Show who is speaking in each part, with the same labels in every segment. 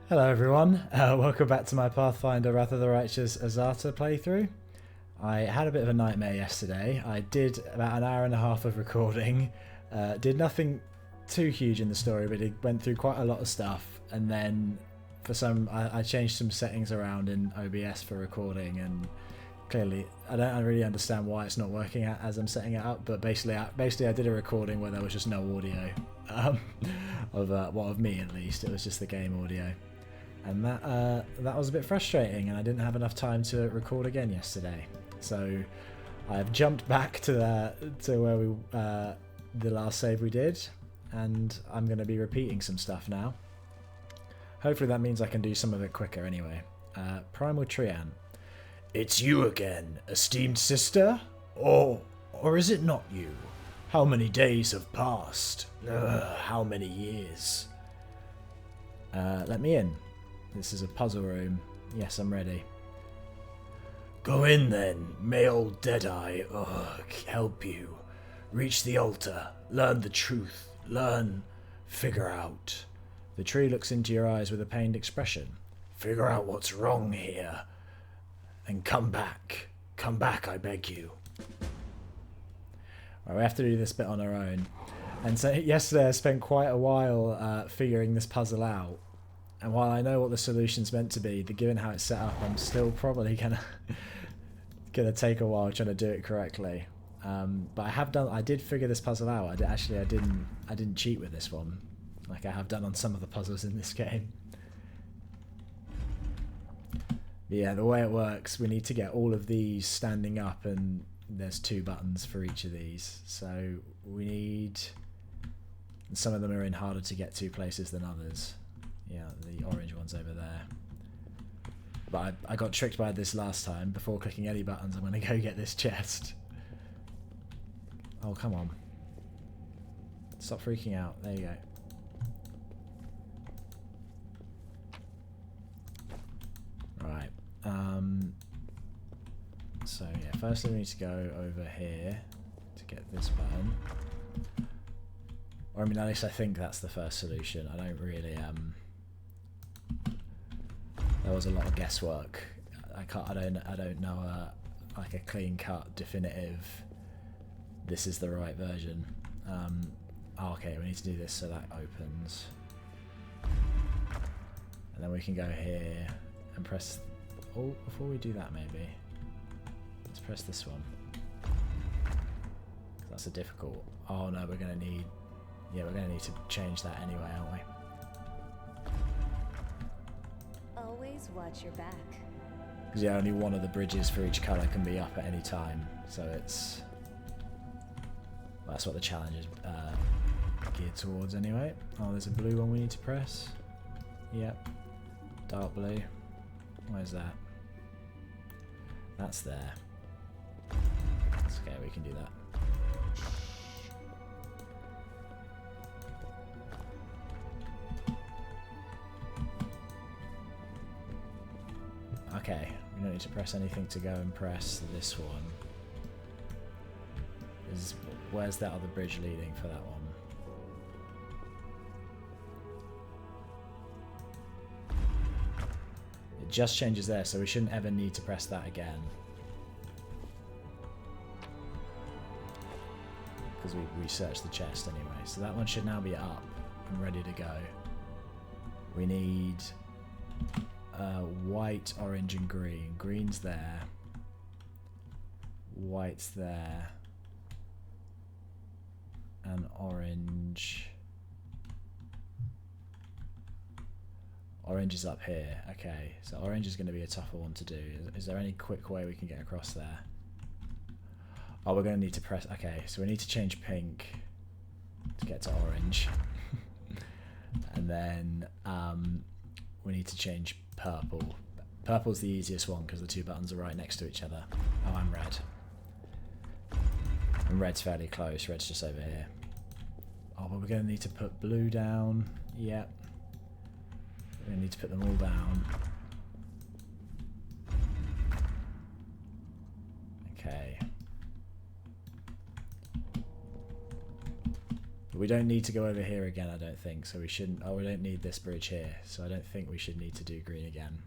Speaker 1: Hello everyone, welcome back to my Pathfinder rather the Righteous Azata playthrough. I had a bit of a nightmare yesterday. I did about an hour and a half of recording, did nothing too huge in the story, but it went through quite a lot of stuff, and then I changed some settings around in OBS for recording, and clearly I don't really understand why it's not working as I'm setting it up, but basically I did a recording where there was just no audio of me at least. It was just the game audio. And that was a bit frustrating, and I didn't have enough time to record again yesterday. So I've jumped back to where we the last save we did, and I'm going to be repeating some stuff now. Hopefully that means I can do some of it quicker anyway. Primal Trian. It's you again, esteemed sister? Or is it not you? How many days have passed? How many years? Let me in. This is a puzzle room. Yes, I'm ready. Go in then. May old Deadeye help you. Reach the altar. Learn the truth. Figure out. The tree looks into your eyes with a pained expression. Figure out what's wrong here. And come back. Come back, I beg you. Right, we have to do this bit on our own. And so yesterday I spent quite a while figuring this puzzle out. And while I know what the solution's meant to be, given how it's set up, I'm still probably gonna take a while trying to do it correctly. But I did figure this puzzle out. I didn't cheat with this one, like I have done on some of the puzzles in this game. But yeah, the way it works, we need to get all of these standing up, and there's 2 buttons for each of these. So we need. Some of them are in harder to get to places than others. Yeah, the orange one's over there. But I got tricked by this last time. Before clicking any buttons, I'm going to go get this chest. Oh, come on. Stop freaking out. There you go. Right. So, yeah, firstly we need to go over here to get this button. Or, I mean, at least I think that's the first solution. I don't really, there was a lot of guesswork. I don't know like a clean cut definitive this is the right version. Okay, we need to do this so that opens, and then we can go here and press. Oh, before we do that, maybe let's press this one. That's a difficult. Oh no, we're gonna need. Yeah, we're gonna need to change that anyway, aren't we?
Speaker 2: Always watch your back.
Speaker 1: Because yeah, only one of the bridges for each colour can be up at any time, so it's. Well, that's what the challenge is geared towards anyway. Oh, there's a blue one we need to press. Yep. Dark blue. Where's that? That's there. It's okay, we can do that. Okay, we don't need to press anything to go and press this one. Where's that other bridge leading for that one? It just changes there, so we shouldn't ever need to press that again. Because we researched the chest anyway. So that one should now be up and ready to go. We need white, orange and green. Green's there. White's there. And orange. Orange is up here. Okay, so orange is going to be a tougher one to do. Is there any quick way we can get across there? Oh, we're going to need to press. Okay, so we need to change pink to get to orange. And then we need to change purple. Purple's the easiest one because the 2 buttons are right next to each other. Oh, I'm red. And red's fairly close. Red's just over here. Oh, but we're going to need to put blue down. Yep. We're going to need to put them all down. Okay. But we don't need to go over here again, I don't think. So we shouldn't... Oh, we don't need this bridge here. So I don't think we should need to do green again.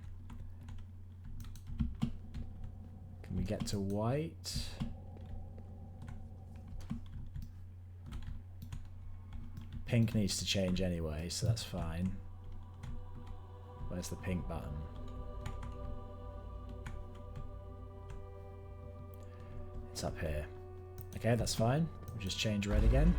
Speaker 1: Can we get to white? Pink needs to change anyway, so that's fine. Where's the pink button? It's up here. Okay, that's fine. We'll just change red again.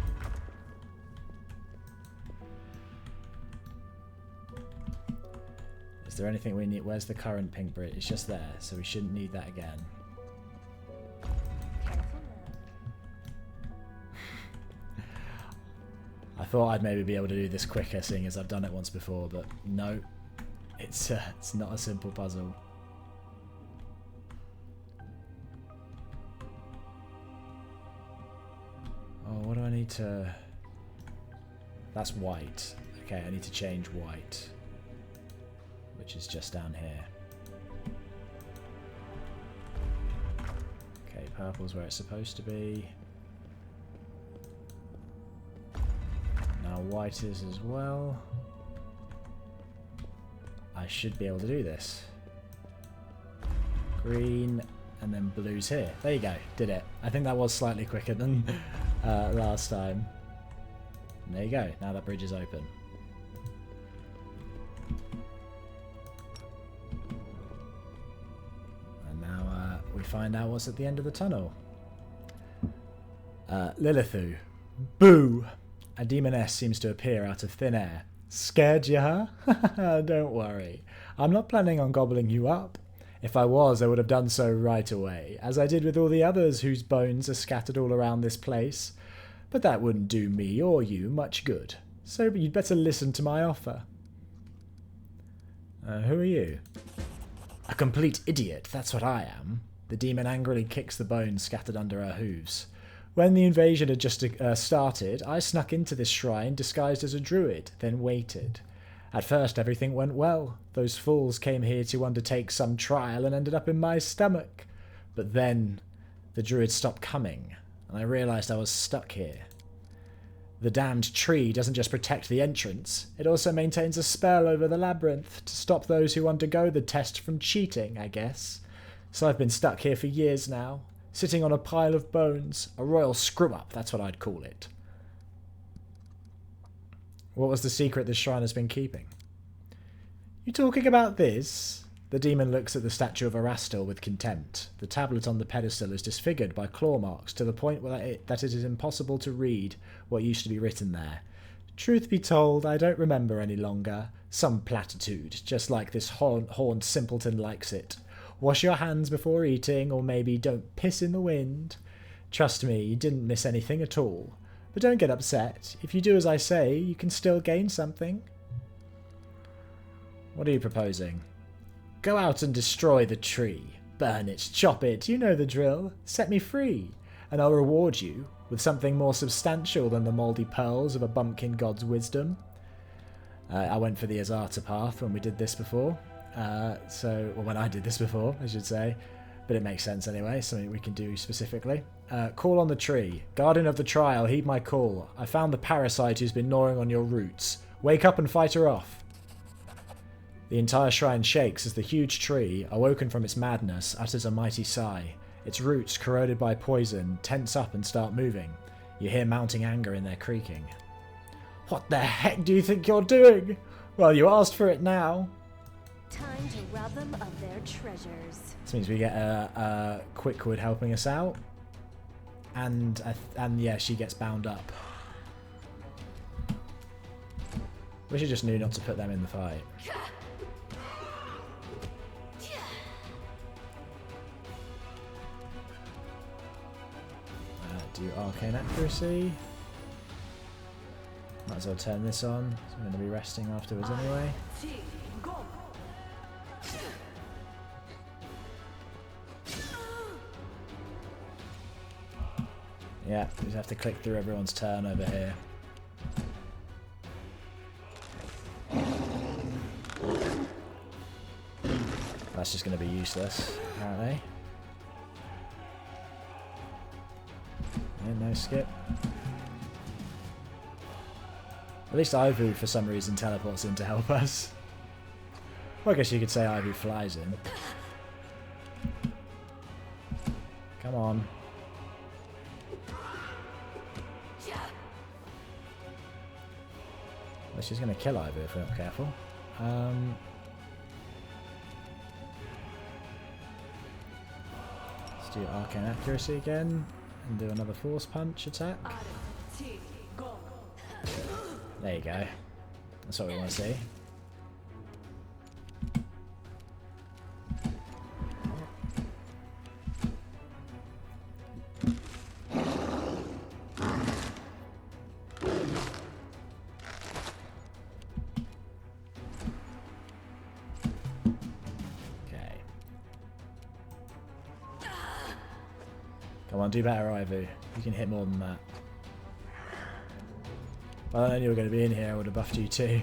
Speaker 1: Is there anything we need? Where's the current pink bridge? It's just there, so we shouldn't need that again. I thought I'd maybe be able to do this quicker, seeing as I've done it once before, but no. It's not a simple puzzle. Oh, what do I need to... That's white. Okay, I need to change white, which is just down here. Okay, purple's where it's supposed to be. Now white is as well. I should be able to do this. Green, and then blue's here. There you go, did it. I think that was slightly quicker than last time. And there you go, now that bridge is open. And now we find out what's at the end of the tunnel. Lilithu. Boo! A demoness seems to appear out of thin air. Scared you, huh? Don't worry. I'm not planning on gobbling you up. If I was, I would have done so right away, as I did with all the others whose bones are scattered all around this place. But that wouldn't do me or you much good. So you'd better listen to my offer. Who are you? A complete idiot, that's what I am. The demon angrily kicks the bones scattered under her hooves. When the invasion had just started, I snuck into this shrine disguised as a druid, then waited. At first everything went well. Those fools came here to undertake some trial and ended up in my stomach. But then the druid stopped coming, and I realised I was stuck here. The damned tree doesn't just protect the entrance, it also maintains a spell over the labyrinth to stop those who undergo the test from cheating, I guess. So I've been stuck here for years now. Sitting on a pile of bones. A royal screw-up, that's what I'd call it. What was the secret the shrine has been keeping? You talking about this? The demon looks at the statue of Erastil with contempt. The tablet on the pedestal is disfigured by claw marks to the point that it is impossible to read what used to be written there. Truth be told, I don't remember any longer. Some platitude, just like this horned simpleton likes it. Wash your hands before eating, or maybe don't piss in the wind. Trust me, you didn't miss anything at all. But don't get upset. If you do as I say, you can still gain something. What are you proposing? Go out and destroy the tree. Burn it, chop it, you know the drill. Set me free, and I'll reward you with something more substantial than the mouldy pearls of a bumpkin god's wisdom. I went for the Azata path when we did this before. Well, when I did this before, I should say. But it makes sense anyway, something we can do specifically. Call on the tree. Guardian of the trial, heed my call. I found the parasite who's been gnawing on your roots. Wake up and fight her off. The entire shrine shakes as the huge tree, awoken from its madness, utters a mighty sigh. Its roots, corroded by poison, tense up and start moving. You hear mounting anger in their creaking. What the heck do you think you're doing? Well, you asked for it now.
Speaker 2: Time to rob them of their treasures.
Speaker 1: This means we get Quickwood helping us out. And yeah, she gets bound up. Wish I just knew not to put them in the fight. Do arcane accuracy. Might as well turn this on. So I'm going to be resting afterwards anyway. Yeah, we just have to click through everyone's turn over here. That's just going to be useless, apparently. Yeah, no skip. At least Ivu, for some reason, teleports in to help us. Well, I guess you could say Ivu flies in. Come on. Well, she's going to kill Ivu if we're not careful. Let's do Arcane Accuracy again and do another Force Punch attack. There you go. That's what we want to see. Come on, do better, Ivu. You can hit more than that. Well, I didn't know you were going to be in here. I would have buffed you too.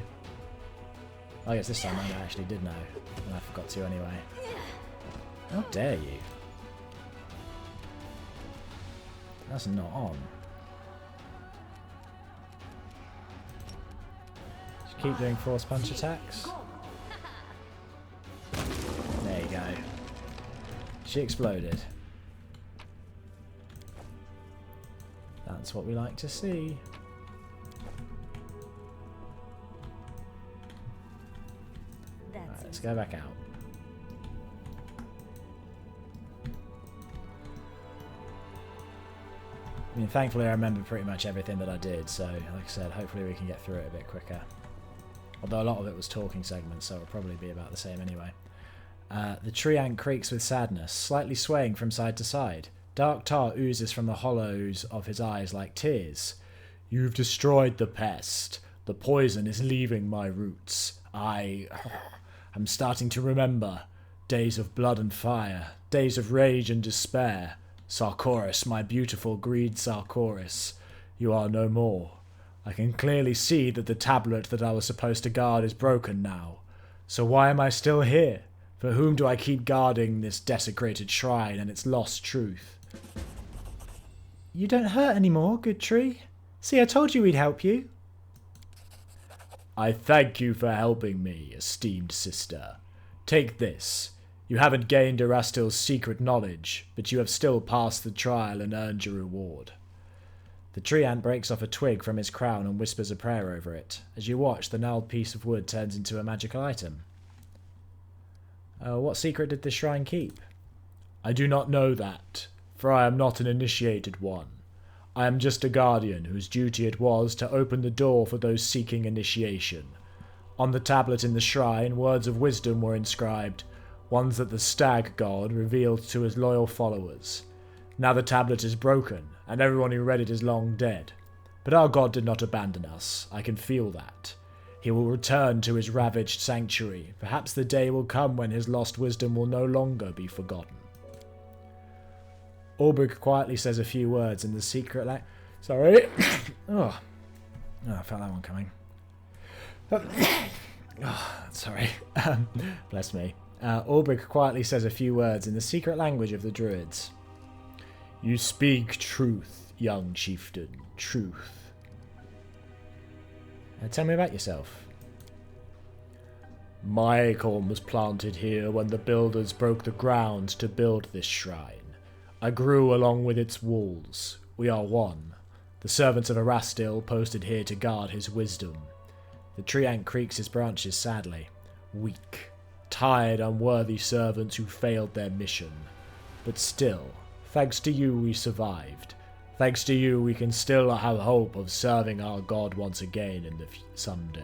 Speaker 1: I guess this time I actually did know, and I forgot to anyway. How dare you? That's not on. Just keep doing force punch attacks. There you go. She exploded. That's what we like to see. Right, let's go back out. I mean, thankfully I remember pretty much everything that I did, so like I said, hopefully we can get through it a bit quicker. Although a lot of it was talking segments, so it'll probably be about the same anyway. The tree ant creaks with sadness, slightly swaying from side to side. Dark tar oozes from the hollows of his eyes like tears. You've destroyed the pest. The poison is leaving my roots. I'm starting to remember. Days of blood and fire. Days of rage and despair. Sarkoris, my beautiful greed Sarkoris. You are no more. I can clearly see that the tablet that I was supposed to guard is broken now. So why am I still here? For whom do I keep guarding this desecrated shrine and its lost truth? You don't hurt anymore, good tree. See, I told you we'd help you. I thank you for helping me, esteemed sister. Take this. You haven't gained Erastil's secret knowledge, but you have still passed the trial and earned your reward. The tree ant breaks off a twig from his crown and whispers a prayer over it. As you watch, the gnarled piece of wood turns into a magical item. What secret did this shrine keep? I do not know that, for I am not an initiated one. I am just a guardian whose duty it was to open the door for those seeking initiation. On the tablet in the shrine, words of wisdom were inscribed, ones that the stag god revealed to his loyal followers. Now the tablet is broken, and everyone who read it is long dead. But our god did not abandon us. I can feel that. He will return to his ravaged sanctuary. Perhaps the day will come when his lost wisdom will no longer be forgotten. Ulbrich quietly says a few words in the secret Sorry. Oh, I felt that one coming. Sorry. Bless me. Ulbrich quietly says a few words in the secret language of the druids. You speak truth, young chieftain. Truth. Tell me about yourself. My acorn was planted here when the builders broke the ground to build this shrine. I grew along with its walls. We are one. The servants of Erastil posted here to guard his wisdom. The tree ant creaks his branches sadly. Weak, tired, unworthy servants who failed their mission. But still, thanks to you we survived. Thanks to you we can still have hope of serving our god once again in the someday.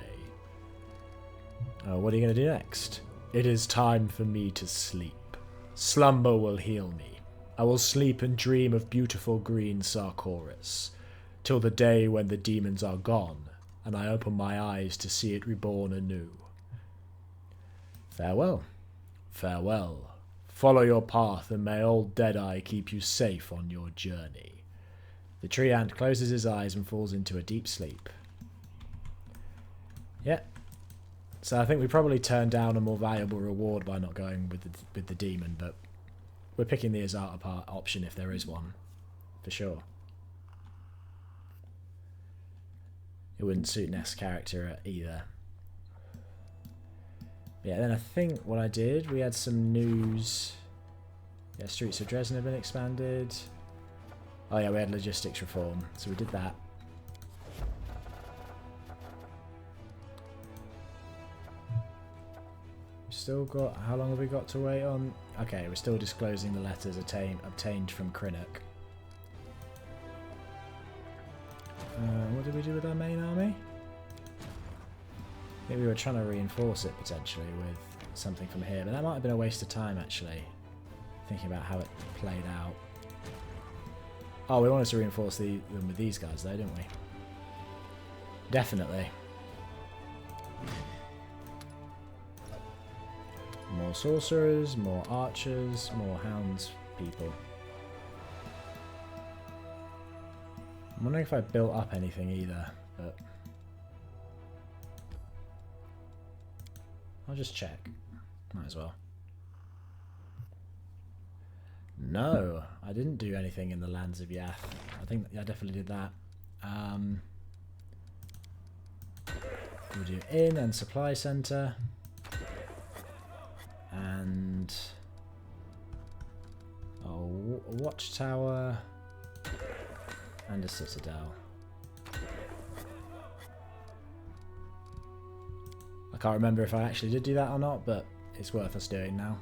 Speaker 1: What are you going to do next? It is time for me to sleep. Slumber will heal me. I will sleep and dream of beautiful green Sarkoris, till the day when the demons are gone, and I open my eyes to see it reborn anew. Farewell. Farewell. Follow your path, and may old Deadeye keep you safe on your journey. The tree ant closes his eyes and falls into a deep sleep. Yeah. So I think we probably turned down a more valuable reward by not going with the demon, but we're picking the Azata part option if there is one, for sure. it wouldn't suit Nest's character either. Yeah, then I think what I did, we had some news. Yeah, Streets of Dresden have been expanded. Oh yeah, we had logistics reform, so we did that. We've still got, how long have we got to wait on? Okay, we're still disclosing the letters obtained from Crinnock. What did we do with our main army? I think we were trying to reinforce it potentially with something from here, but that might have been a waste of time actually, thinking about how it played out. Oh, we wanted to reinforce them with these guys though, didn't we? Definitely. More sorcerers, more archers, more hounds people. I'm wondering if I built up anything either, but I'll just check. Might as well. No, I didn't do anything in the lands of Yath. I think I definitely did that. We'll do inn and supply center. And a watchtower and a citadel. I can't remember if I actually did do that or not, but it's worth us doing now.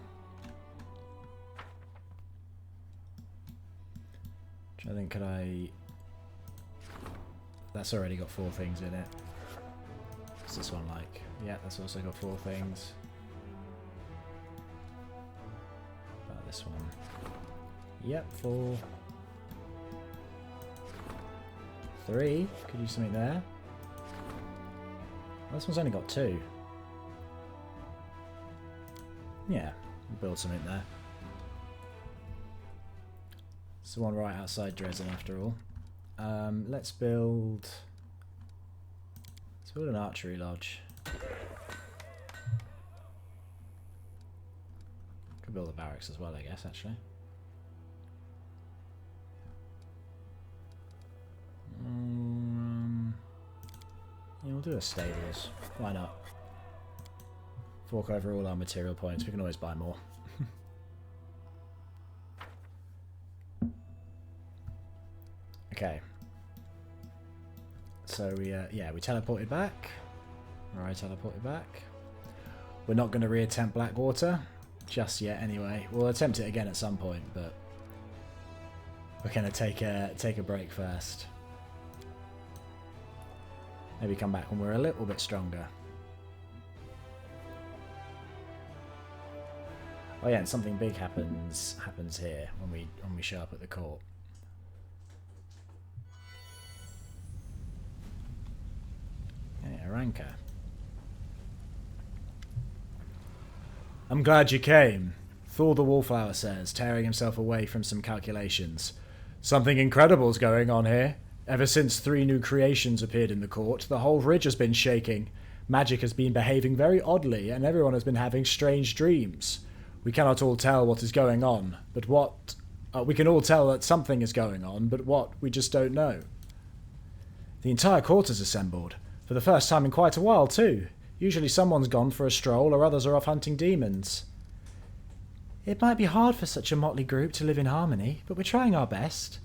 Speaker 1: I think could I... That's already got 4 things in it. What's this one like? Yeah, that's also got 4 things. About this one. Yep, 4. 3. Could use something there. Well, this one's only got 2. Yeah, we'll build something there. It's the one right outside Dresden after all. Let's build an archery lodge. Could build a barracks as well, I guess, actually. Yeah, we'll do a stables. Why not? Fork over all our material points. We can always buy more. Okay. So we teleported back. Or I teleported back. We're not going to reattempt Blackwater just yet anyway. We'll attempt it again at some point, but we're going to take a break first. Maybe come back when we're a little bit stronger. Oh yeah, and something big happens here when we show up at the court. Yeah, Aranka. I'm glad you came, Thor the Wallflower says, tearing himself away from some calculations. Something incredible's going on here. Ever since 3 new creations appeared in the court, the whole ridge has been shaking. Magic has been behaving very oddly, and everyone has been having strange dreams. We cannot all tell what is going on, but what... we can all tell that something is going on, but what, we just don't know. The entire court has assembled. For the first time in quite a while, too. Usually someone's gone for a stroll, or others are off hunting demons. It might be hard for such a motley group to live in harmony, but we're trying our best.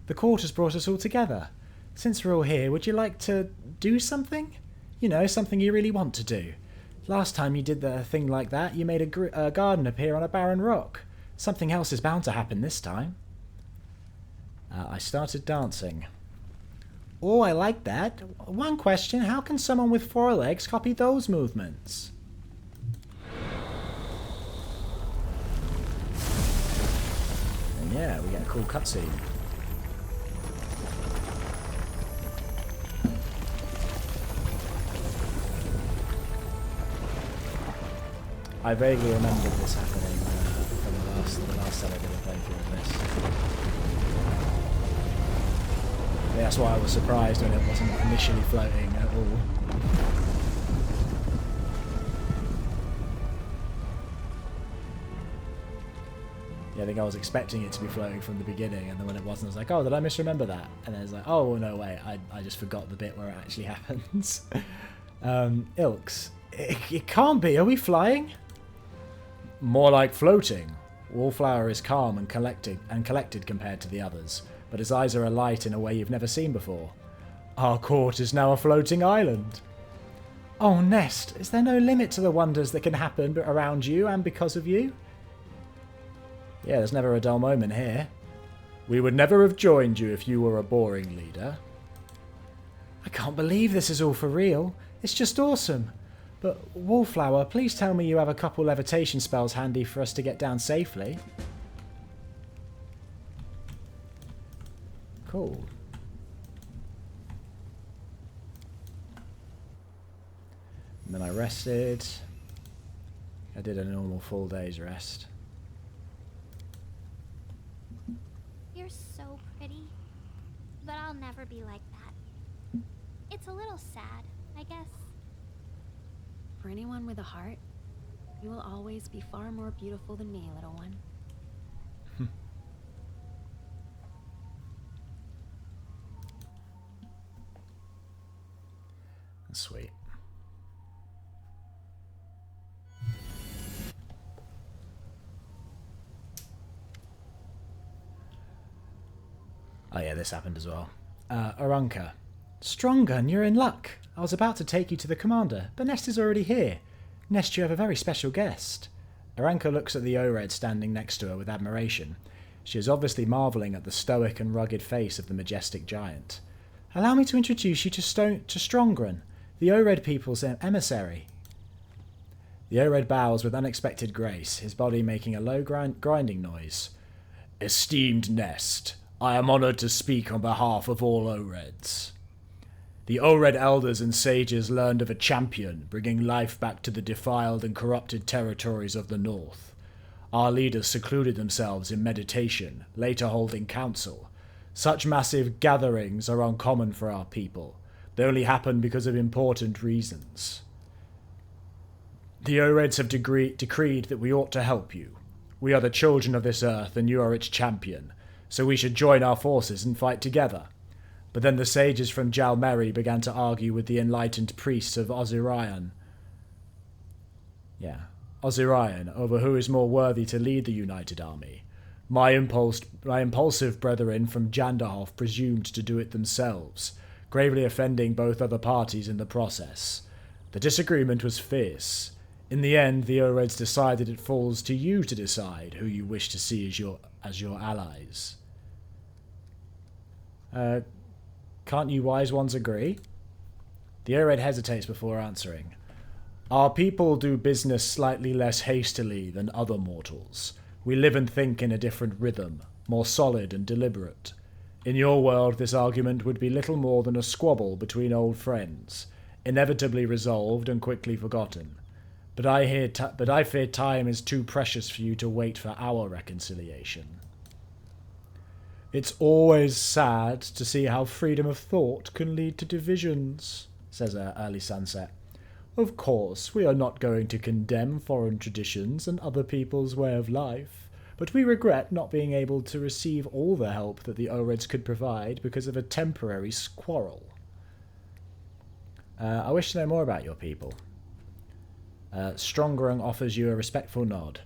Speaker 1: The court has brought us all together. Since we're all here, would you like to do something? You know, something you really want to do. Last time you did a thing like that, you made a garden appear on a barren rock. Something else is bound to happen this time. I started dancing. Oh, I like that. One question, how can someone with 4 legs copy those movements? And yeah, we get a cool cutscene. I vaguely remembered this happening from the last time I did a playthrough of this. Yeah, that's why I was surprised when it wasn't initially floating at all. Yeah, I think I was expecting it to be floating from the beginning, and then when it wasn't, I was like, oh, did I misremember that? And then it's like, oh, no, wait, I just forgot the bit where it actually happens. Ilks. It can't be. Are we flying? More like floating. Wallflower is calm and collected compared to the others, but his eyes are alight in a way you've never seen before. Our court is now a floating island. Oh, Nest, is there no limit to the wonders that can happen around you and because of you? Yeah, there's never a dull moment here. We would never have joined you if you were a boring leader. I can't believe this is all for real. It's just awesome. But, Wallflower, please tell me you have a couple levitation spells handy for us to get down safely. Cool. And then I rested. I did a normal full day's rest.
Speaker 3: You're so pretty, but I'll never be like that. It's a little sad, I guess.
Speaker 2: For anyone with a heart, you will always be far more beautiful than me, little one.
Speaker 1: Sweet. Oh yeah, this happened as well. Arunca. Strongun, you're in luck. I was about to take you to the commander, but Nest is already here. Nest, you have a very special guest. Aranka looks at the Ored standing next to her with admiration. She is obviously marvelling at the stoic and rugged face of the majestic giant. Allow me to introduce you to Strongun, the Ored people's emissary. The Ored bows with unexpected grace, his body making a low grinding noise. Esteemed Nest, I am honoured to speak on behalf of all Oreds. The Ored elders and sages learned of a champion, bringing life back to the defiled and corrupted territories of the north. Our leaders secluded themselves in meditation, later holding council. Such massive gatherings are uncommon for our people. They only happen because of important reasons. The Oreds have decreed that we ought to help you. We are the children of this earth, and you are its champion, so we should join our forces and fight together. But then the sages from Jalmeri began to argue with the enlightened priests of Osirion. Osirion, over who is more worthy to lead the united army. My impulsive brethren from Jandahof presumed to do it themselves, gravely offending both other parties in the process. The disagreement was fierce. In the end, the Oreds decided it falls to you to decide who you wish to see as your allies. Can't you wise ones agree? The Ored hesitates before answering. Our people do business slightly less hastily than other mortals. We live and think in a different rhythm, more solid and deliberate. In your world, this argument would be little more than a squabble between old friends, inevitably resolved and quickly forgotten. But I fear time is too precious for you to wait for our reconciliation. It's always sad to see how freedom of thought can lead to divisions, says Early Sunset. Of course, we are not going to condemn foreign traditions and other people's way of life, but we regret not being able to receive all the help that the Oreds could provide because of a temporary quarrel. I wish to know more about your people. Strongrung offers you a respectful nod.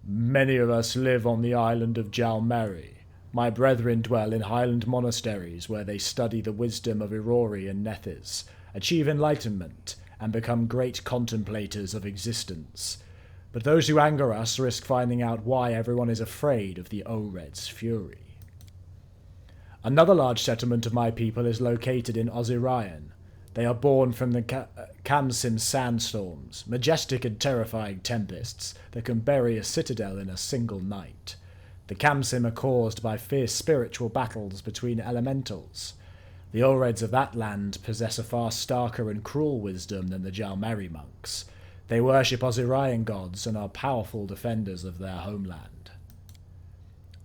Speaker 1: Many of us live on the island of Jalmeri. My brethren dwell in highland monasteries where they study the wisdom of Irori and Nethys, achieve enlightenment, and become great contemplators of existence. But those who anger us risk finding out why everyone is afraid of the Ored's fury. Another large settlement of my people is located in Osirion. They are born from the Kamsim sandstorms, majestic and terrifying tempests that can bury a citadel in a single night. The Kamsim are caused by fierce spiritual battles between elementals. The Oreds of that land possess a far starker and cruel wisdom than the Jalmeri monks. They worship Osirion gods and are powerful defenders of their homeland.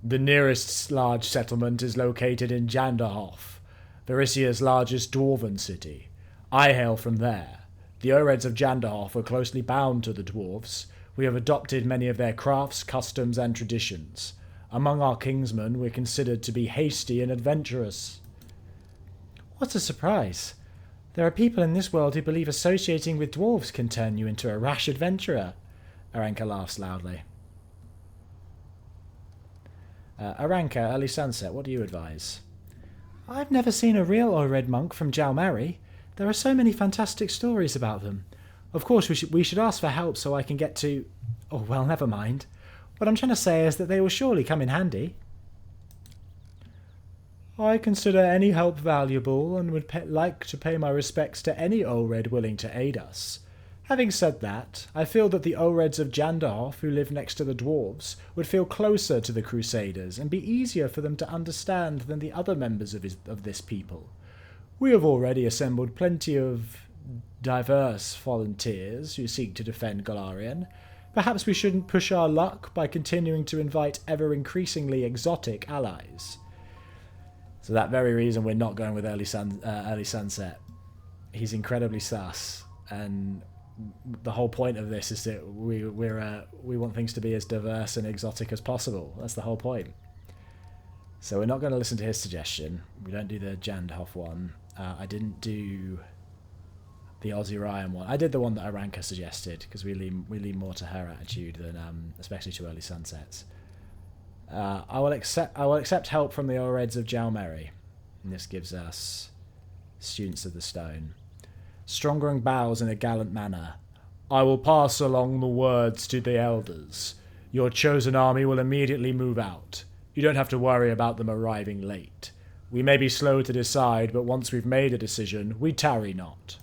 Speaker 1: The nearest large settlement is located in Jandahof, Varisia's largest dwarven city. I hail from there. The Oreds of Jandahof are closely bound to the dwarves. We have adopted many of their crafts, customs, and traditions. Among our kingsmen, we're considered to be hasty and adventurous. What a surprise. There are people in this world who believe associating with dwarves can turn you into a rash adventurer. Aranka laughs loudly. Aranka, early sunset, what do you advise? I've never seen a real Ored monk from Jalmari. There are so many fantastic stories about them. Of course, we should ask for help so I can get to... Oh, well, never mind. What I'm trying to say is that they will surely come in handy. I consider any help valuable and would like to pay my respects to any Ored willing to aid us. Having said that, I feel that the Oreds of Janderhof, who live next to the dwarves, would feel closer to the Crusaders and be easier for them to understand than the other members of this people. We have already assembled plenty of diverse volunteers who seek to defend Golarion. Perhaps we shouldn't push our luck by continuing to invite ever-increasingly exotic allies. So that very reason we're not going with early sunset. He's incredibly sus, and the whole point of this is that we want things to be as diverse and exotic as possible. That's the whole point. So we're not going to listen to his suggestion. We don't do the Jandhoff one. I didn't do the Aussie Ryan one. I did the one that Aranka suggested because we lean more to her attitude than especially to early sunsets. I will accept help from the Oreds of Jalmeri. And this gives us Students of the Stone. Strongring bows in a gallant manner. I will pass along the words to the elders. Your chosen army will immediately move out. You don't have to worry about them arriving late. We may be slow to decide, but once we've made a decision, we tarry not.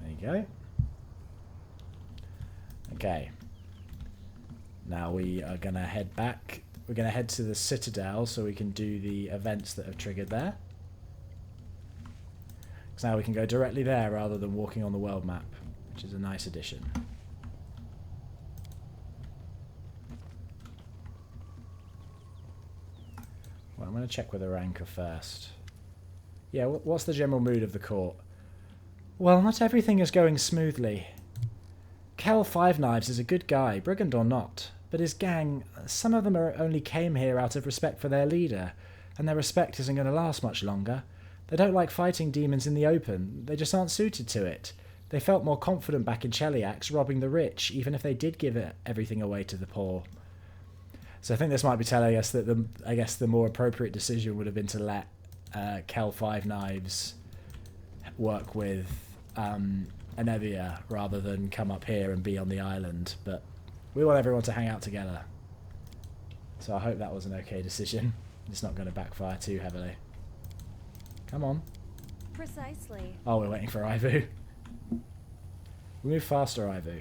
Speaker 1: There you go. Okay. Now we are going to head back. We're going to head to the Citadel so we can do the events that have triggered there. Because now we can go directly there rather than walking on the world map, which is a nice addition. Well, I'm going to check with Aranka first. Yeah, what's the general mood of the court? Well, not everything is going smoothly. Kel Five Knives is a good guy, brigand or not. But his gang, some of them only came here out of respect for their leader, and their respect isn't going to last much longer. They don't like fighting demons in the open. They just aren't suited to it. They felt more confident back in Cheliax, robbing the rich, even if they did give everything away to the poor. So I think this might be telling us that the more appropriate decision would have been to let Kel Five Knives work with Anevia rather than come up here and be on the island. But we want everyone to hang out together. So I hope that was an okay decision. It's not going to backfire too heavily. Come on.
Speaker 4: Precisely.
Speaker 1: Oh, we're waiting for Ivu. We move faster, Ivu.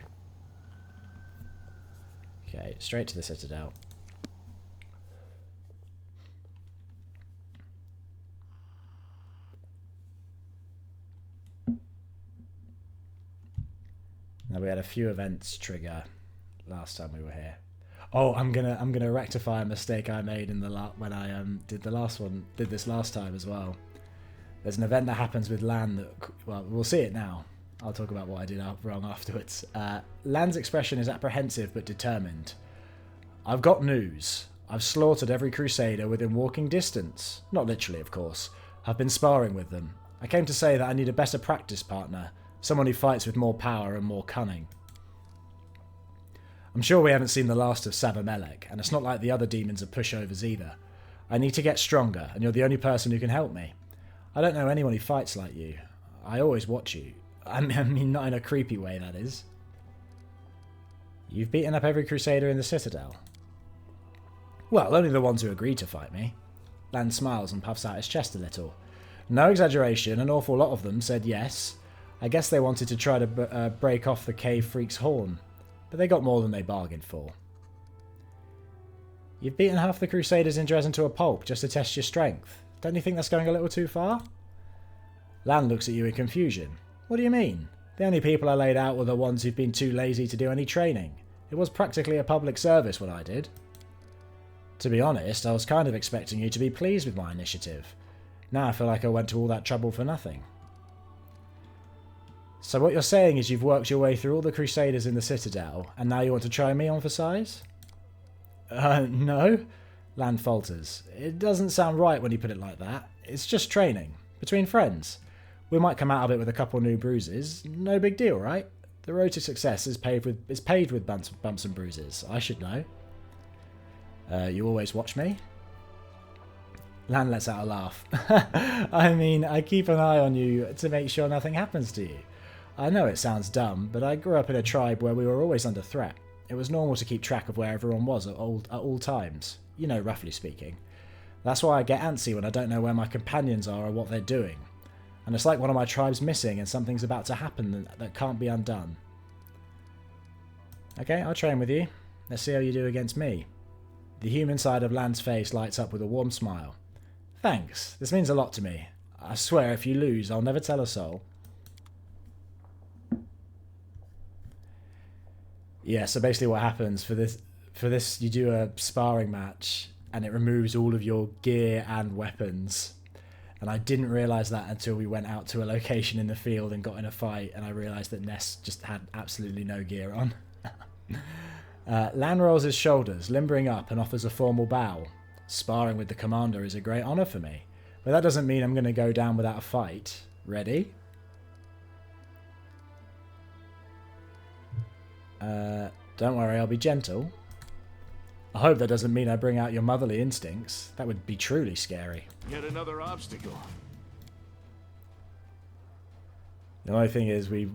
Speaker 1: Okay, straight to the Citadel. Now we had a few events trigger last time we were here. Oh, I'm gonna rectify a mistake I made in the when I did this last time as well. There's an event that happens with Lan that, well, we'll see it now. I'll talk about what I did wrong afterwards. Lan's expression is apprehensive but determined. I've got news. I've slaughtered every crusader within walking distance. Not literally, of course. I've been sparring with them. I came to say that I need a better practice partner. Someone who fights with more power and more cunning. I'm sure we haven't seen the last of Sabamelech, and it's not like the other demons are pushovers either. I need to get stronger, and you're the only person who can help me. I don't know anyone who fights like you. I always watch you. I mean, not in a creepy way, that is. You've beaten up every crusader in the Citadel. Well, only the ones who agreed to fight me. Lan smiles and puffs out his chest a little. No exaggeration, an awful lot of them said yes. I guess they wanted to try to break off the cave freak's horn, but they got more than they bargained for. You've beaten half the crusaders in Dresden to a pulp just to test your strength. Don't you think that's going a little too far? Lan looks at you in confusion. What do you mean? The only people I laid out were the ones who've been too lazy to do any training. It was practically a public service what I did. To be honest, I was kind of expecting you to be pleased with my initiative. Now I feel like I went to all that trouble for nothing. So what you're saying is you've worked your way through all the Crusaders in the Citadel, and now you want to try me on for size? No? Lan falters. It doesn't sound right when you put it like that. It's just training. Between friends. We might come out of it with a couple new bruises. No big deal, right? The road to success is paved with bumps and bruises. I should know. You always watch me? Lan lets out a laugh. I mean, I keep an eye on you to make sure nothing happens to you. I know it sounds dumb, but I grew up in a tribe where we were always under threat. It was normal to keep track of where everyone was at all times. You know, roughly speaking. That's why I get antsy when I don't know where my companions are or what they're doing. And it's like one of my tribe's missing and something's about to happen that can't be undone. Okay, I'll train with you. Let's see how you do against me. The human side of Lan's face lights up with a warm smile. Thanks, this means a lot to me. I swear if you lose, I'll never tell a soul. Yeah, so basically what happens for this you do a sparring match and it removes all of your gear and weapons. And I didn't realise that until we went out to a location in the field and got in a fight, and I realised that Ness just had absolutely no gear on. Lan rolls his shoulders, limbering up, and offers a formal bow. Sparring with the commander is a great honour for me, but that doesn't mean I'm going to go down without a fight. Ready? Don't worry, I'll be gentle. I hope that doesn't mean I bring out your motherly instincts. That would be truly scary.
Speaker 5: Yet another obstacle.
Speaker 1: The only thing is we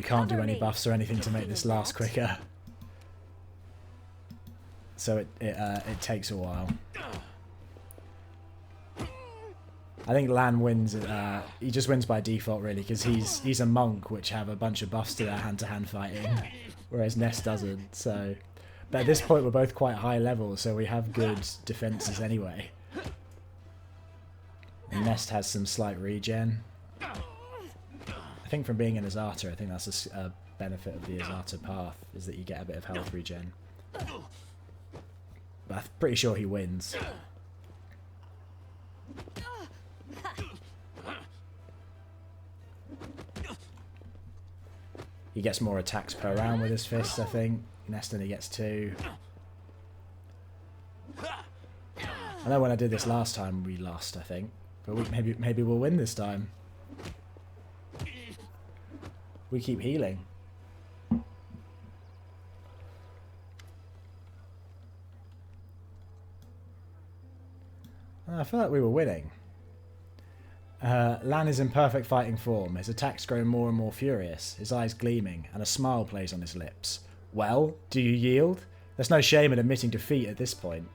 Speaker 1: can't do any buffs or anything to make this last quicker. So it takes a while. I think Lan wins. He just wins by default, really, because he's a monk, which have a bunch of buffs to their hand-to-hand fighting, whereas Ness doesn't. So, but at this point, we're both quite high level, so we have good defenses anyway. And Nest has some slight regen. I think from being an Azata, I think that's a benefit of the Azata path, is that you get a bit of health regen. But I'm pretty sure he wins. He gets more attacks per round with his fists, I think. Nest only gets 2. I know when I did this last time we lost, I think. But maybe we'll win this time. We keep healing. I feel like we were winning. Lan is in perfect fighting form. His attacks grow more and more furious, his eyes gleaming, and a smile plays on his lips. Well, do you yield? There's no shame in admitting defeat at this point.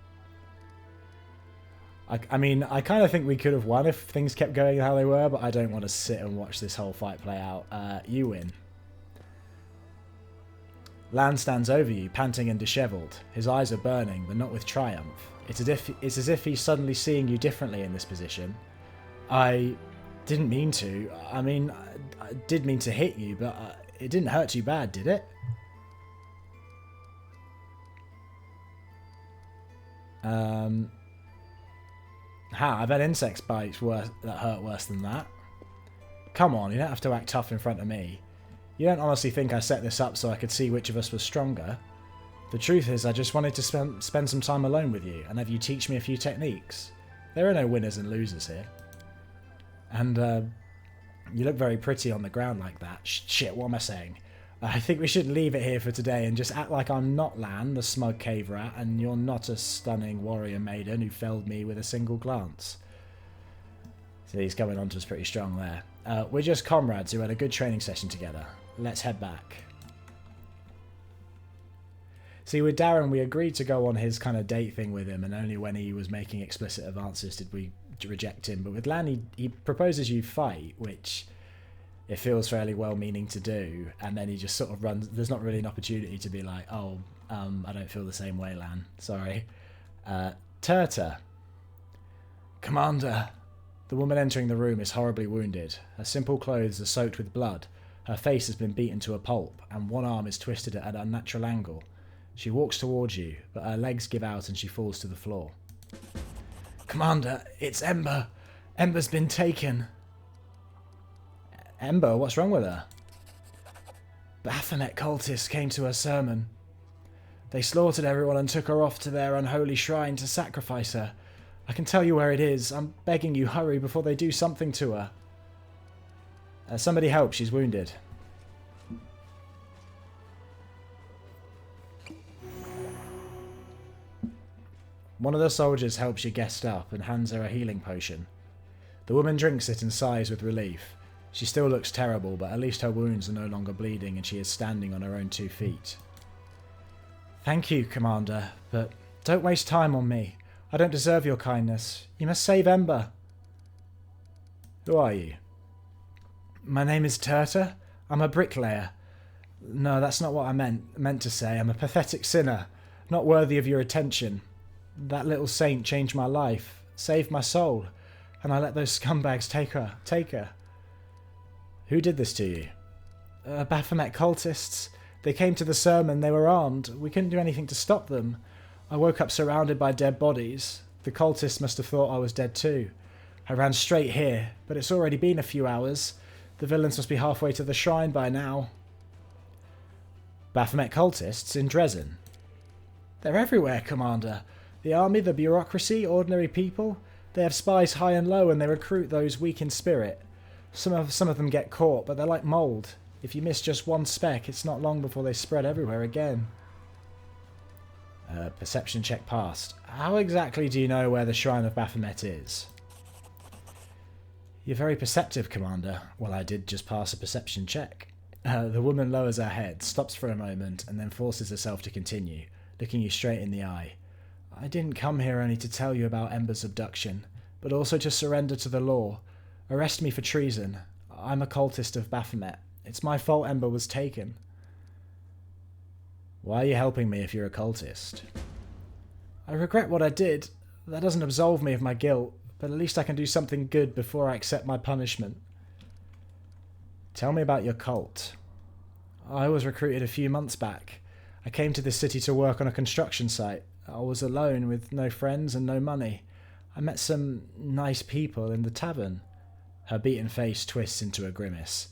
Speaker 1: I mean, I kind of think we could have won if things kept going how they were, but I don't want to sit and watch this whole fight play out. You win. Lan stands over you, panting and dishevelled. His eyes are burning, but not with triumph. It's as if he's suddenly seeing you differently in this position. I didn't mean to. I mean, I did mean to hit you, but it didn't hurt too bad, did it? I've had insect bites that hurt worse than that. Come on, you don't have to act tough in front of me. You don't honestly think I set this up so I could see which of us was stronger? The truth is, I just wanted to spend some time alone with you and have you teach me a few techniques. There are no winners and losers here. And, you look very pretty on the ground like that. Shit, what am I saying? I think we should leave it here for today and just act like I'm not Lan, the smug cave rat, and you're not a stunning warrior maiden who felled me with a single glance. So he's coming on to us pretty strong there. We're just comrades who had a good training session together. Let's head back. See, with Darren, we agreed to go on his kind of date thing with him, and only when he was making explicit advances did we reject him. But with Lan, he proposes you fight, which it feels fairly well-meaning to do, and then he just sort of runs. There's not really an opportunity to be like, oh, I don't feel the same way, Lan. Sorry. Turta. Commander. The woman entering the room is horribly wounded. Her simple clothes are soaked with blood. Her face has been beaten to a pulp, and one arm is twisted at an unnatural angle. She walks towards you, but her legs give out and she falls to the floor. Commander, it's Ember. Ember's been taken. Ember, what's wrong with her? Baphomet cultists came to her sermon. They slaughtered everyone and took her off to their unholy shrine to sacrifice her. I can tell you where it is. I'm begging you, hurry before they do something to her. Somebody help, she's wounded. One of the soldiers helps your guest up and hands her a healing potion. The woman drinks it and sighs with relief. She still looks terrible, but at least her wounds are no longer bleeding and she is standing on her own 2 feet. Thank you, Commander, but don't waste time on me. I don't deserve your kindness. You must save Ember. Who are you? My name is Turta. I'm a bricklayer. No, that's not what I meant to say. I'm a pathetic sinner, not worthy of your attention. That little saint changed my life, saved my soul, and I let those scumbags take her. Who did this to you? Baphomet cultists. They came to the sermon, they were armed. We couldn't do anything to stop them. I woke up surrounded by dead bodies. The cultists must have thought I was dead too. I ran straight here, but it's already been a few hours. The villains must be halfway to the shrine by now. Baphomet cultists in Dresden? They're everywhere, Commander. The army, the bureaucracy, ordinary people. They have spies high and low and they recruit those weak in spirit. Some of them get caught, but they're like mould. If you miss just one speck, it's not long before they spread everywhere again. Perception check passed. How exactly do you know where the Shrine of Baphomet is? You're very perceptive, Commander. Well, I did just pass a perception check. The woman lowers her head, stops for a moment, and then forces herself to continue, looking you straight in the eye. I didn't come here only to tell you about Ember's abduction, but also to surrender to the law. Arrest me for treason. I'm a cultist of Baphomet. It's my fault Ember was taken. Why are you helping me if you're a cultist? I regret what I did. That doesn't absolve me of my guilt, but at least I can do something good before I accept my punishment. Tell me about your cult. I was recruited a few months back. I came to this city to work on a construction site. I was alone with no friends and no money. I met some nice people in the tavern. Her beaten face twists into a grimace.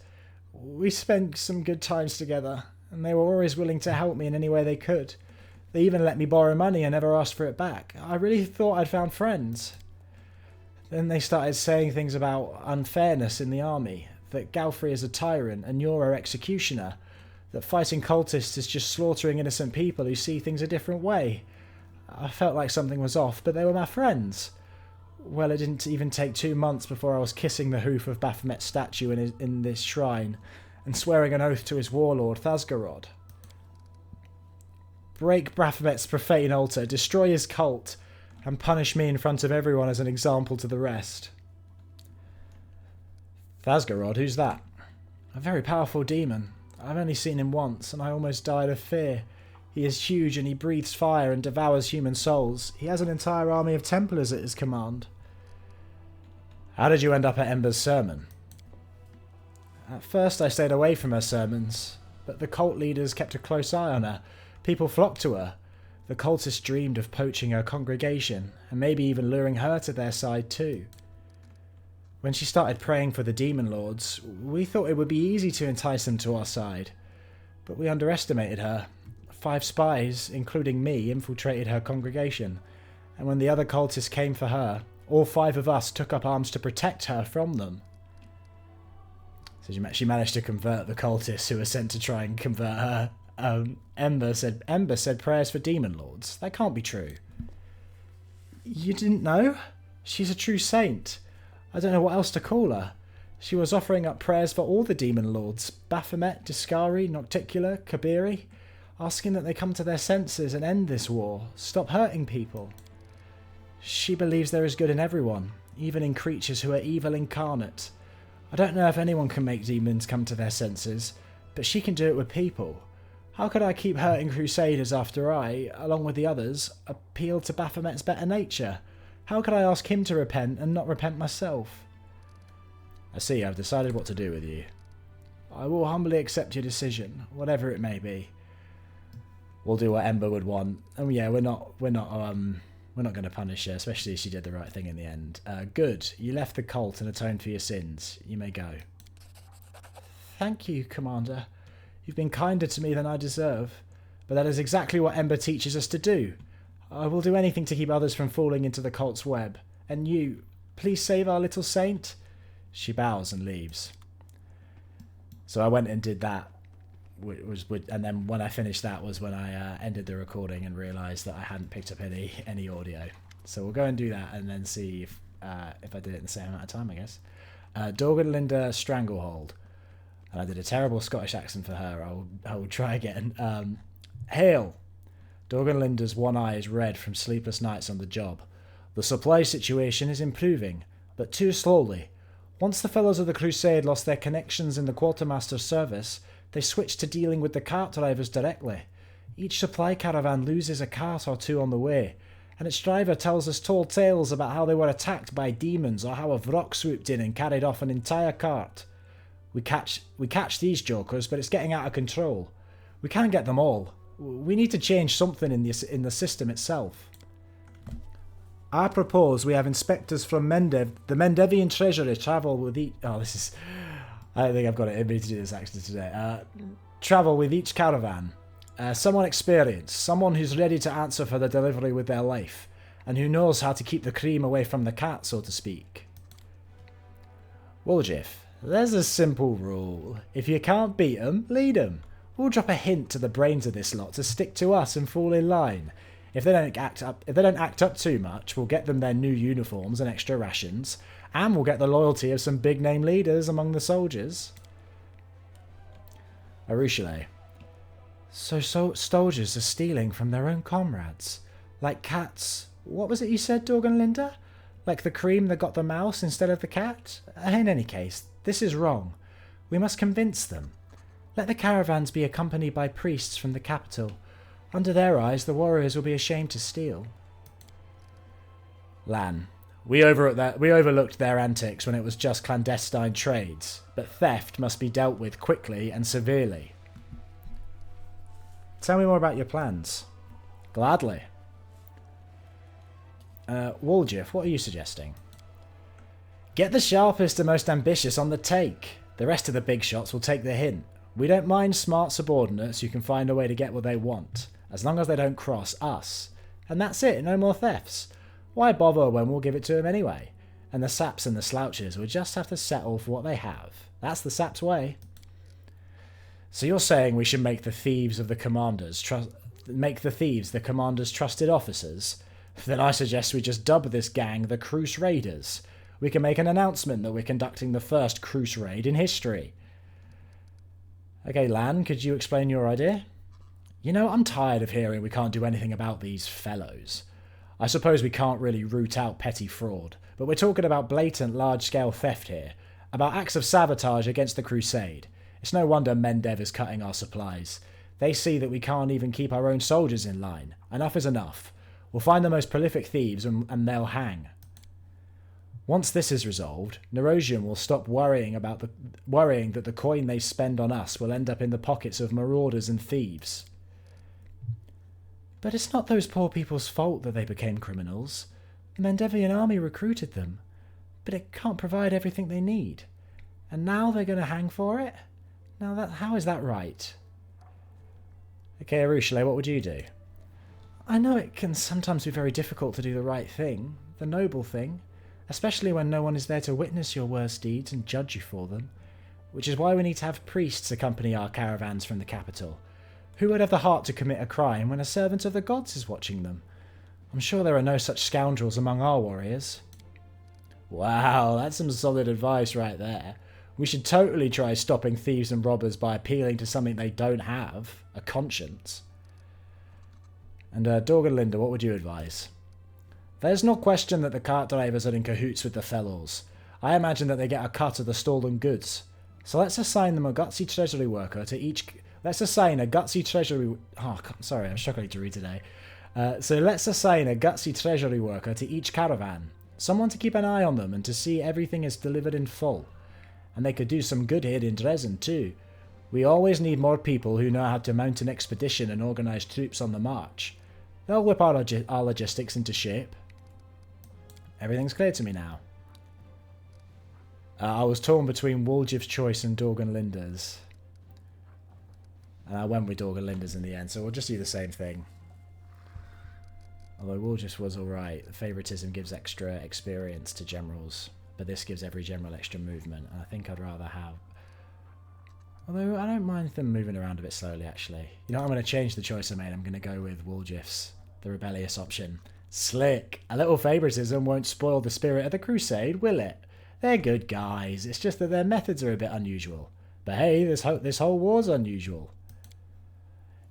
Speaker 1: We spent some good times together, and they were always willing to help me in any way they could. They even let me borrow money and never asked for it back. I really thought I'd found friends. Then they started saying things about unfairness in the army, that Galfrey is a tyrant and you're her executioner, that fighting cultists is just slaughtering innocent people who see things a different way. I felt like something was off, but they were my friends. Well, it didn't even take 2 months before I was kissing the hoof of Baphomet's statue in this shrine and swearing an oath to his warlord, Thasgarod. Break Baphomet's profane altar, destroy his cult, and punish me in front of everyone as an example to the rest. Thasgarod, who's that? A very powerful demon. I've only seen him once, and I almost died of fear. He is huge and he breathes fire and devours human souls. He has an entire army of Templars at his command. How did you end up at Ember's sermon? At first I stayed away from her sermons, but the cult leaders kept a close eye on her. People flocked to her. The cultists dreamed of poaching her congregation, and maybe even luring her to their side too. When she started praying for the demon lords, we thought it would be easy to entice them to our side, but we underestimated her. 5 spies, including me, infiltrated her congregation, and when the other cultists came for her, all 5 of us took up arms to protect her from them. So she managed to convert the cultists who were sent to try and convert her. Ember said prayers for demon lords. That can't be true. You didn't know? She's a true saint. I don't know what else to call her. She was offering up prayers for all the demon lords, Baphomet, Discari, Nocticula, Kabiri, asking that they come to their senses and end this war, stop hurting people. She believes there is good in everyone, even in creatures who are evil incarnate. I don't know if anyone can make demons come to their senses, but she can do it with people. How could I keep hurting crusaders after I, along with the others, appealed to Baphomet's better nature? How could I ask him to repent and not repent myself? I see, I've decided what to do with you. I will humbly accept your decision, whatever it may be. We'll do what Ember would want. And yeah, we're not going to punish her, especially if she did the right thing in the end. Good. You left the cult and atoned for your sins. You may go. Thank you, Commander. You've been kinder to me than I deserve, but that is exactly what Ember teaches us to do. I will do anything to keep others from falling into the cult's web. And you, please save our little saint." She bows and leaves. So I went and did that. And then when I finished that was when I ended the recording and realised that I hadn't picked up any audio. So we'll go and do that and then see if I did it in the same amount of time, I guess. Dorganlinda Stranglehold. And I did a terrible Scottish accent for her. I will try again. Hail! Dorganlinda's one eye is red from sleepless nights on the job. The supply situation is improving, but too slowly. Once the fellows of the Crusade lost their connections in the Quartermaster's service, they switched to dealing with the cart drivers directly. Each supply caravan loses a cart or two on the way, and its driver tells us tall tales about how they were attacked by demons or how a Vrock swooped in and carried off an entire cart. We catch these jokers, but it's getting out of control. We can't get them all. We need to change something in the system itself. I propose we have inspectors from the Mendevian Treasury travel with each... I don't think I've got it in me to do this actually today. Travel with each caravan. Someone experienced, someone who's ready to answer for the delivery with their life, and who knows how to keep the cream away from the cat, so to speak. Woljif, there's a simple rule. If you can't beat 'em, lead 'em. We'll drop a hint to the brains of this lot to stick to us and fall in line. If they don't act up too much, we'll get them their new uniforms and extra rations, and we'll get the loyalty of some big-name leaders among the soldiers. Arushale. So soldiers are stealing from their own comrades. Like cats. What was it you said, Dorganlinda? Like the cream that got the mouse instead of the cat? In any case, this is wrong. We must convince them. Let the caravans be accompanied by priests from the capital. Under their eyes, the warriors will be ashamed to steal. Lan. We overlooked their antics when it was just clandestine trades, but theft must be dealt with quickly and severely. Tell me more about your plans. Gladly. Woljif, what are you suggesting? Get the sharpest and most ambitious on the take. The rest of the big shots will take the hint. We don't mind smart subordinates who can find a way to get what they want, as long as they don't cross us. And that's it, no more thefts. Why bother when we'll give it to them anyway? And the saps and the slouches will just have to settle for what they have. That's the saps' way. So you're saying we should make the thieves the commander's trusted officers? Then I suggest we just dub this gang the Cruise Raiders. We can make an announcement that we're conducting the first Cruise Raid in history. Okay, Lan, could you explain your idea? You know, I'm tired of hearing we can't do anything about these fellows. I suppose we can't really root out petty fraud, but we're talking about blatant large-scale theft here, about acts of sabotage against the Crusade. It's no wonder Mendev is cutting our supplies. They see that we can't even keep our own soldiers in line. Enough is enough. We'll find the most prolific thieves and they'll hang. Once this is resolved, Nerosium will stop worrying that the coin they spend on us will end up in the pockets of marauders and thieves. But it's not those poor people's fault that they became criminals. The Mendevian army recruited them, but it can't provide everything they need. And now they're going to hang for it? How is that right? Okay, Arushale, what would you do? I know it can sometimes be very difficult to do the right thing, the noble thing, especially when no one is there to witness your worst deeds and judge you for them, which is why we need to have priests accompany our caravans from the capital. Who would have the heart to commit a crime when a servant of the gods is watching them? I'm sure there are no such scoundrels among our warriors. Wow, that's some solid advice right there. We should totally try stopping thieves and robbers by appealing to something they don't have, a conscience. And Dorganlinda, what would you advise? There's no question that the cart drivers are in cahoots with the fellows. I imagine that they get a cut of the stolen goods. So let's assign them a gutsy treasury worker to each... Let's assign a gutsy treasury... Oh, sorry, I'm struggling to read today. So let's assign a gutsy treasury worker to each caravan. Someone to keep an eye on them and to see everything is delivered in full. And they could do some good here in Dresden too. We always need more people who know how to mount an expedition and organise troops on the march. They'll whip our logistics into shape. Everything's clear to me now. I was torn between Woljif's choice and Dorganlinda's. And I went with Dorgalinda's in the end, so we'll just do the same thing. Although Woolgif's was alright. Favoritism gives extra experience to generals, but this gives every general extra movement, and I think I'd rather have... Although I don't mind them moving around a bit slowly, actually. You know, I'm going to change the choice I made. I'm going to go with Woolgif's, the rebellious option. Slick! A little favoritism won't spoil the spirit of the crusade, will it? They're good guys, it's just that their methods are a bit unusual. But hey, this whole war's unusual.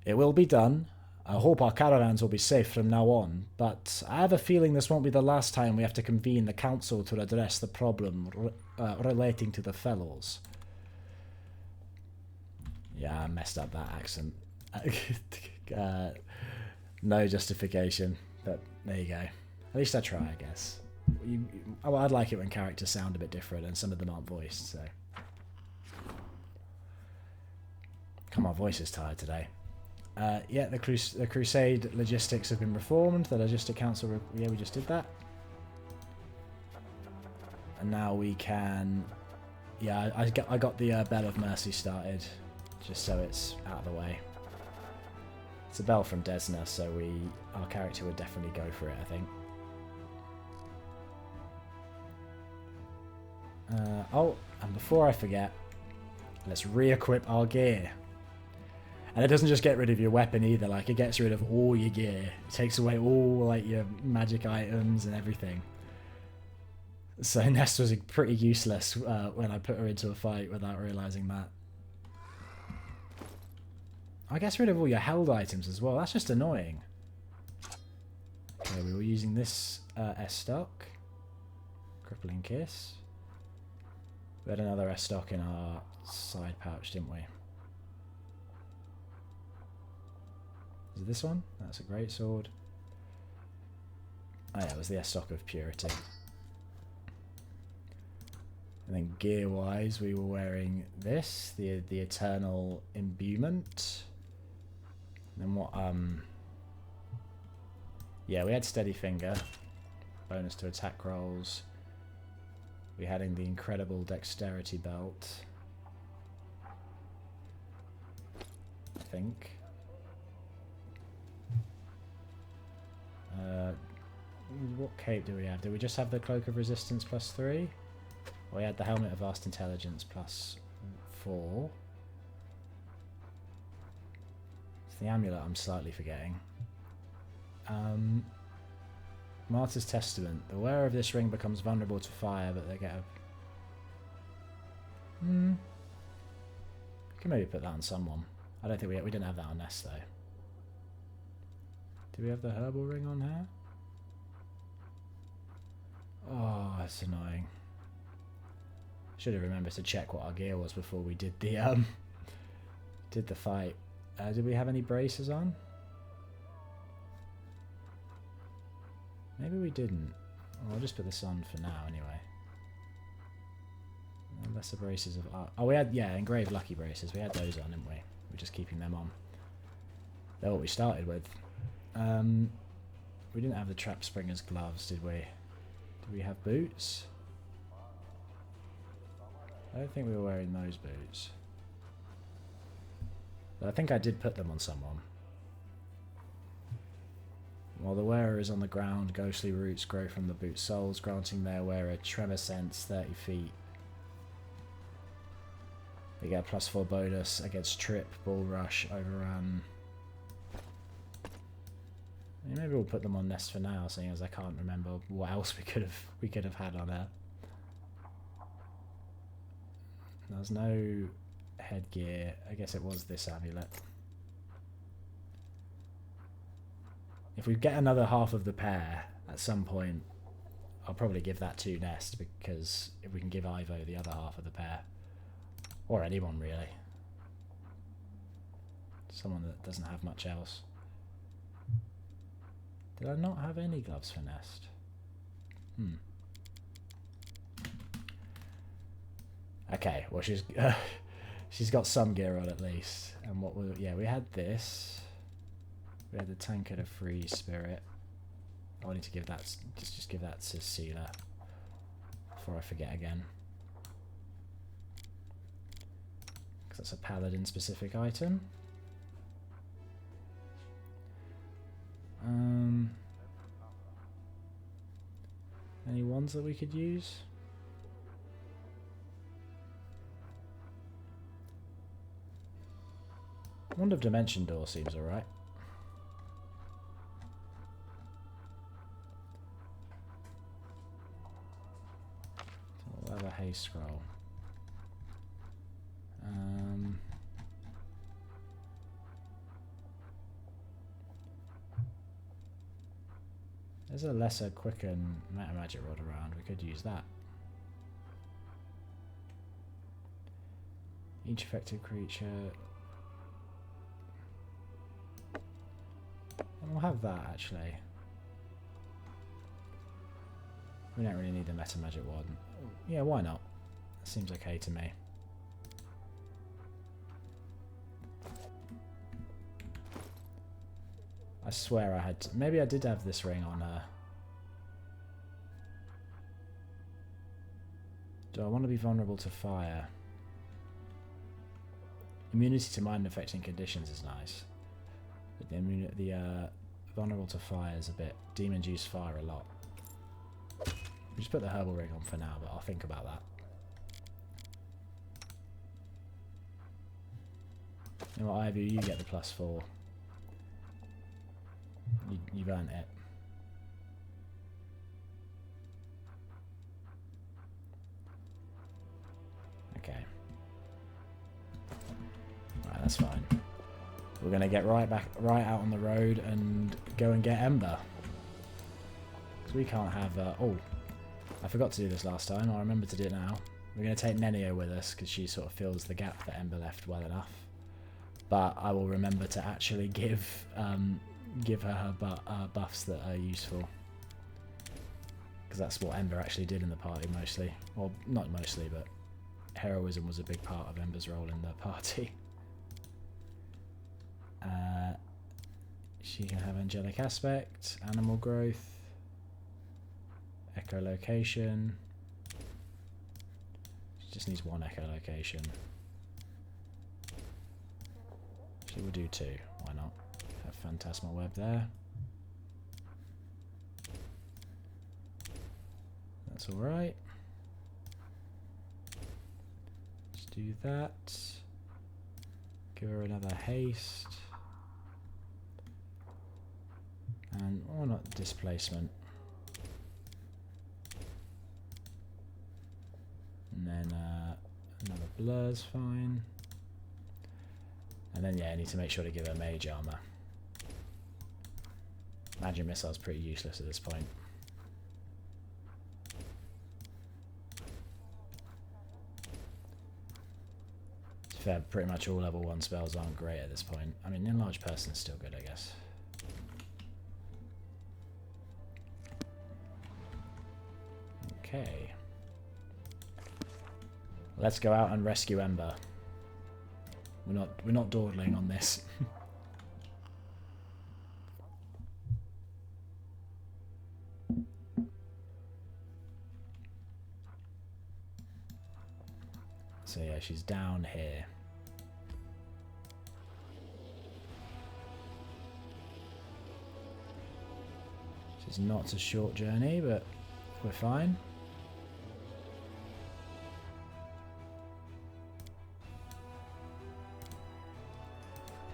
Speaker 1: It will be done. I hope our caravans will be safe from now on, but I have a feeling this won't be the last time we have to convene the council to address the problem relating to the fellows. Yeah, I messed up that accent. No justification, but there you go. At least I try, I guess. I'd like it when characters sound a bit different and some of them aren't voiced, so... God, my voice is tired today. Yeah, the Crusade logistics have been reformed. The Logistic Council... Yeah, we just did that. And now we can... Yeah, I got the Bell of Mercy started, just so it's out of the way. It's a bell from Desna, so our character would definitely go for it, I think. Oh, and before I forget, let's re-equip our gear. And it doesn't just get rid of your weapon either, like it gets rid of all your gear. It takes away all like your magic items and everything. So Nest was pretty useless when I put her into a fight without realising that. I gets rid of all your held items as well, that's just annoying. Okay, we were using this S-Stock. Crippling Kiss. We had another S-Stock in our side pouch, didn't we? Is it this one? That's a great sword. Oh yeah, it was the S-Stock of Purity. And then gear-wise, we were wearing this, the Eternal Imbuement. And then what, yeah, we had Steady Finger. Bonus to attack rolls. We had in the Incredible Dexterity Belt. I think. What cape do we have? Did we just have the Cloak of Resistance +3? We had the Helmet of Vast Intelligence +4. It's the amulet I'm slightly forgetting. Martyr's Testament. The wearer of this ring becomes vulnerable to fire, but they get a... We can maybe put that on someone. I don't think we didn't have that on Nest though. Do we have the herbal ring on here? Oh, that's annoying. Should have remembered to check what our gear was before we did the fight. Did we have any braces on? Maybe we didn't. Well, I'll just put this on for now anyway. Lesser braces of art. Oh, we had, yeah, engraved lucky braces. We had those on, didn't we? We're just keeping them on. They're what we started with. We didn't have the Trap Springer's gloves, did we? Did we have boots? I don't think we were wearing those boots. But I think I did put them on someone. While the wearer is on the ground, ghostly roots grow from the boot soles, granting their wearer tremor sense 30 feet. They get a +4 bonus against trip, bull rush, overrun. Maybe we'll put them on Nest for now, seeing as I can't remember what else we could have had on there. There's no headgear. I guess it was this amulet. If we get another half of the pair at some point, I'll probably give that to Nest, because if we can give Ivo the other half of the pair, or anyone really, someone that doesn't have much else. Did I not have any gloves for Nest? Okay, well she's got some gear on at least. And what was, yeah, we had this. We had the Tankard of Free Spirit. I need to give that, just give that to Sealer before I forget again. Because that's a paladin specific item. Any ones that we could use? Wand of Dimension Door seems alright. We'll have a haste scroll. There's a lesser quicken meta magic rod around. We could use that. Each affected creature. And we'll have that actually. We don't really need the meta magic one. Yeah, why not? Seems okay to me. I swear I had... maybe I did have this ring on her. Do I want to be vulnerable to fire? Immunity to mind affecting conditions is nice. But the vulnerable to fire is a bit... demons use fire a lot. We just put the herbal ring on for now, but I'll think about that. You know what, Ivy, you get the +4. You've earned it. Okay. Right, that's fine. We're gonna get right out on the road and go and get Ember. Because we can't have... oh, I forgot to do this last time. I'll remember to do it now. We're gonna take Nenio with us because she sort of fills the gap that Ember left well enough. But I will remember to actually give her buffs that are useful, because that's what Ember actually did in the party mostly. Well, not mostly, but heroism was a big part of Ember's role in the party. She can have angelic aspect, animal growth, echolocation. She just needs one echolocation. She will do 2, why not? Have Phantasmal Web there. That's alright. Let's do that. Give her another haste. And, or not displacement. And then another blur's fine. And then, yeah, I need to make sure to give her mage armor. Magic missile's pretty useless at this point. To be fair, pretty much all level 1 spells aren't great at this point. I mean, Enlarged Person's still good, I guess. Okay. Let's go out and rescue Ember. We're not dawdling on this. So yeah, she's down here. It's not a short journey, but we're fine.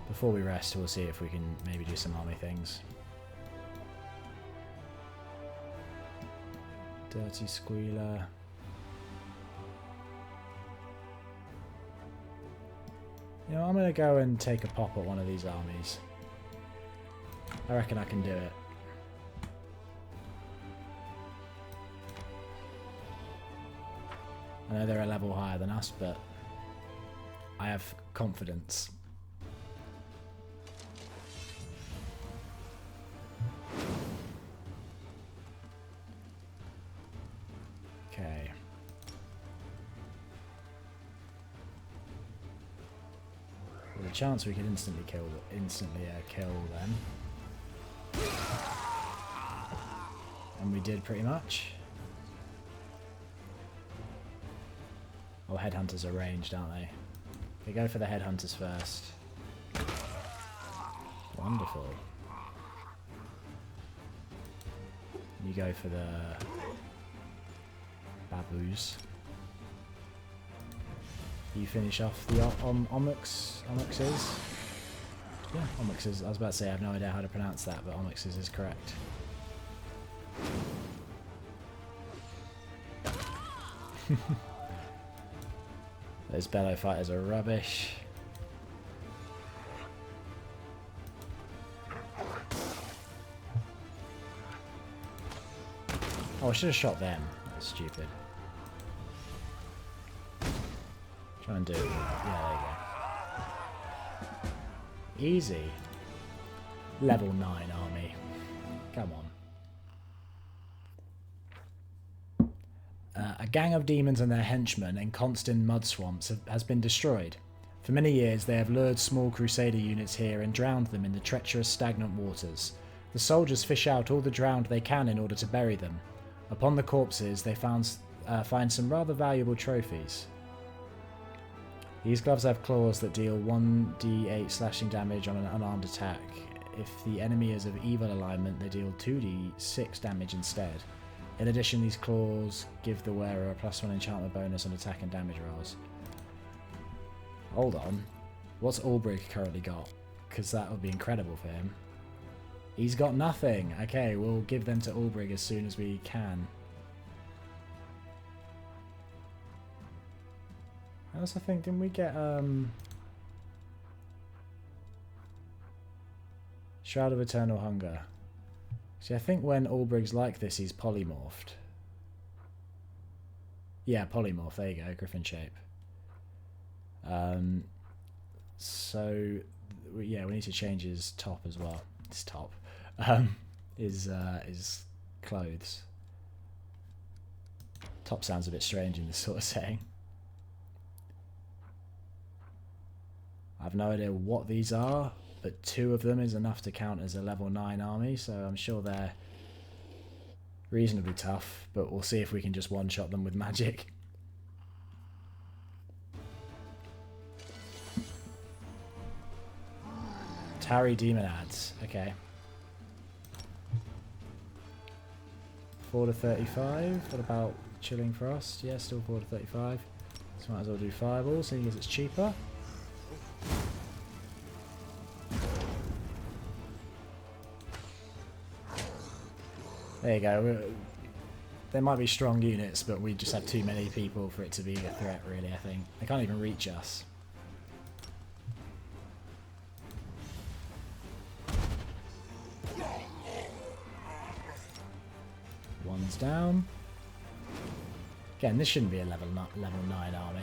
Speaker 1: Before we rest, we'll see if we can maybe do some army things. Dirty Squealer. You know, I'm going to go and take a pop at one of these armies. I reckon I can do it. I know they're a level higher than us, but I have confidence. Okay. With a chance we could instantly kill them. And we did pretty much. Oh, headhunters are ranged, aren't they? We go for the headhunters first. Wonderful. You go for the baboos. You finish off the Omyxes. Yeah, Omyxes. I was about to say I have no idea how to pronounce that, but Omyxes is correct. Those bellow fighters are rubbish. Oh, I should have shot them. That's stupid. Try and do it. Yeah, there you go. Easy. Level 9 army. Come on. A gang of demons and their henchmen ensconced in mud swamps has been destroyed. For many years they have lured small crusader units here and drowned them in the treacherous stagnant waters. The soldiers fish out all the drowned they can in order to bury them. Upon the corpses they find some rather valuable trophies. These gloves have claws that deal 1d8 slashing damage on an unarmed attack. If the enemy is of evil alignment, they deal 2d6 damage instead. In addition, these claws give the wearer a +1 enchantment bonus on attack and damage rolls. Hold on. What's Ulbrich currently got? Because that would be incredible for him. He's got nothing. Okay, we'll give them to Ulbrich as soon as we can. I also think, didn't we get Shroud of Eternal Hunger? See, I think when Ulbrich's like this, he's polymorphed. Yeah, polymorph. There you go, griffin shape. So yeah, we need to change his top as well. His top. His clothes. Top sounds a bit strange in this sort of setting. I have no idea what these are, but 2 of them is enough to count as a level 9 army, so I'm sure they're reasonably tough, but we'll see if we can just one-shot them with magic. Tarry Demon Ads, okay. 4 to 35, what about Chilling Frost? Yeah, still 4 to 35. So might as well do Fireball, seeing as it's cheaper. There you go. They might be strong units, but we just have too many people for it to be a threat, really, I think. They can't even reach us. One's down. Again, this shouldn't be a level 9 army.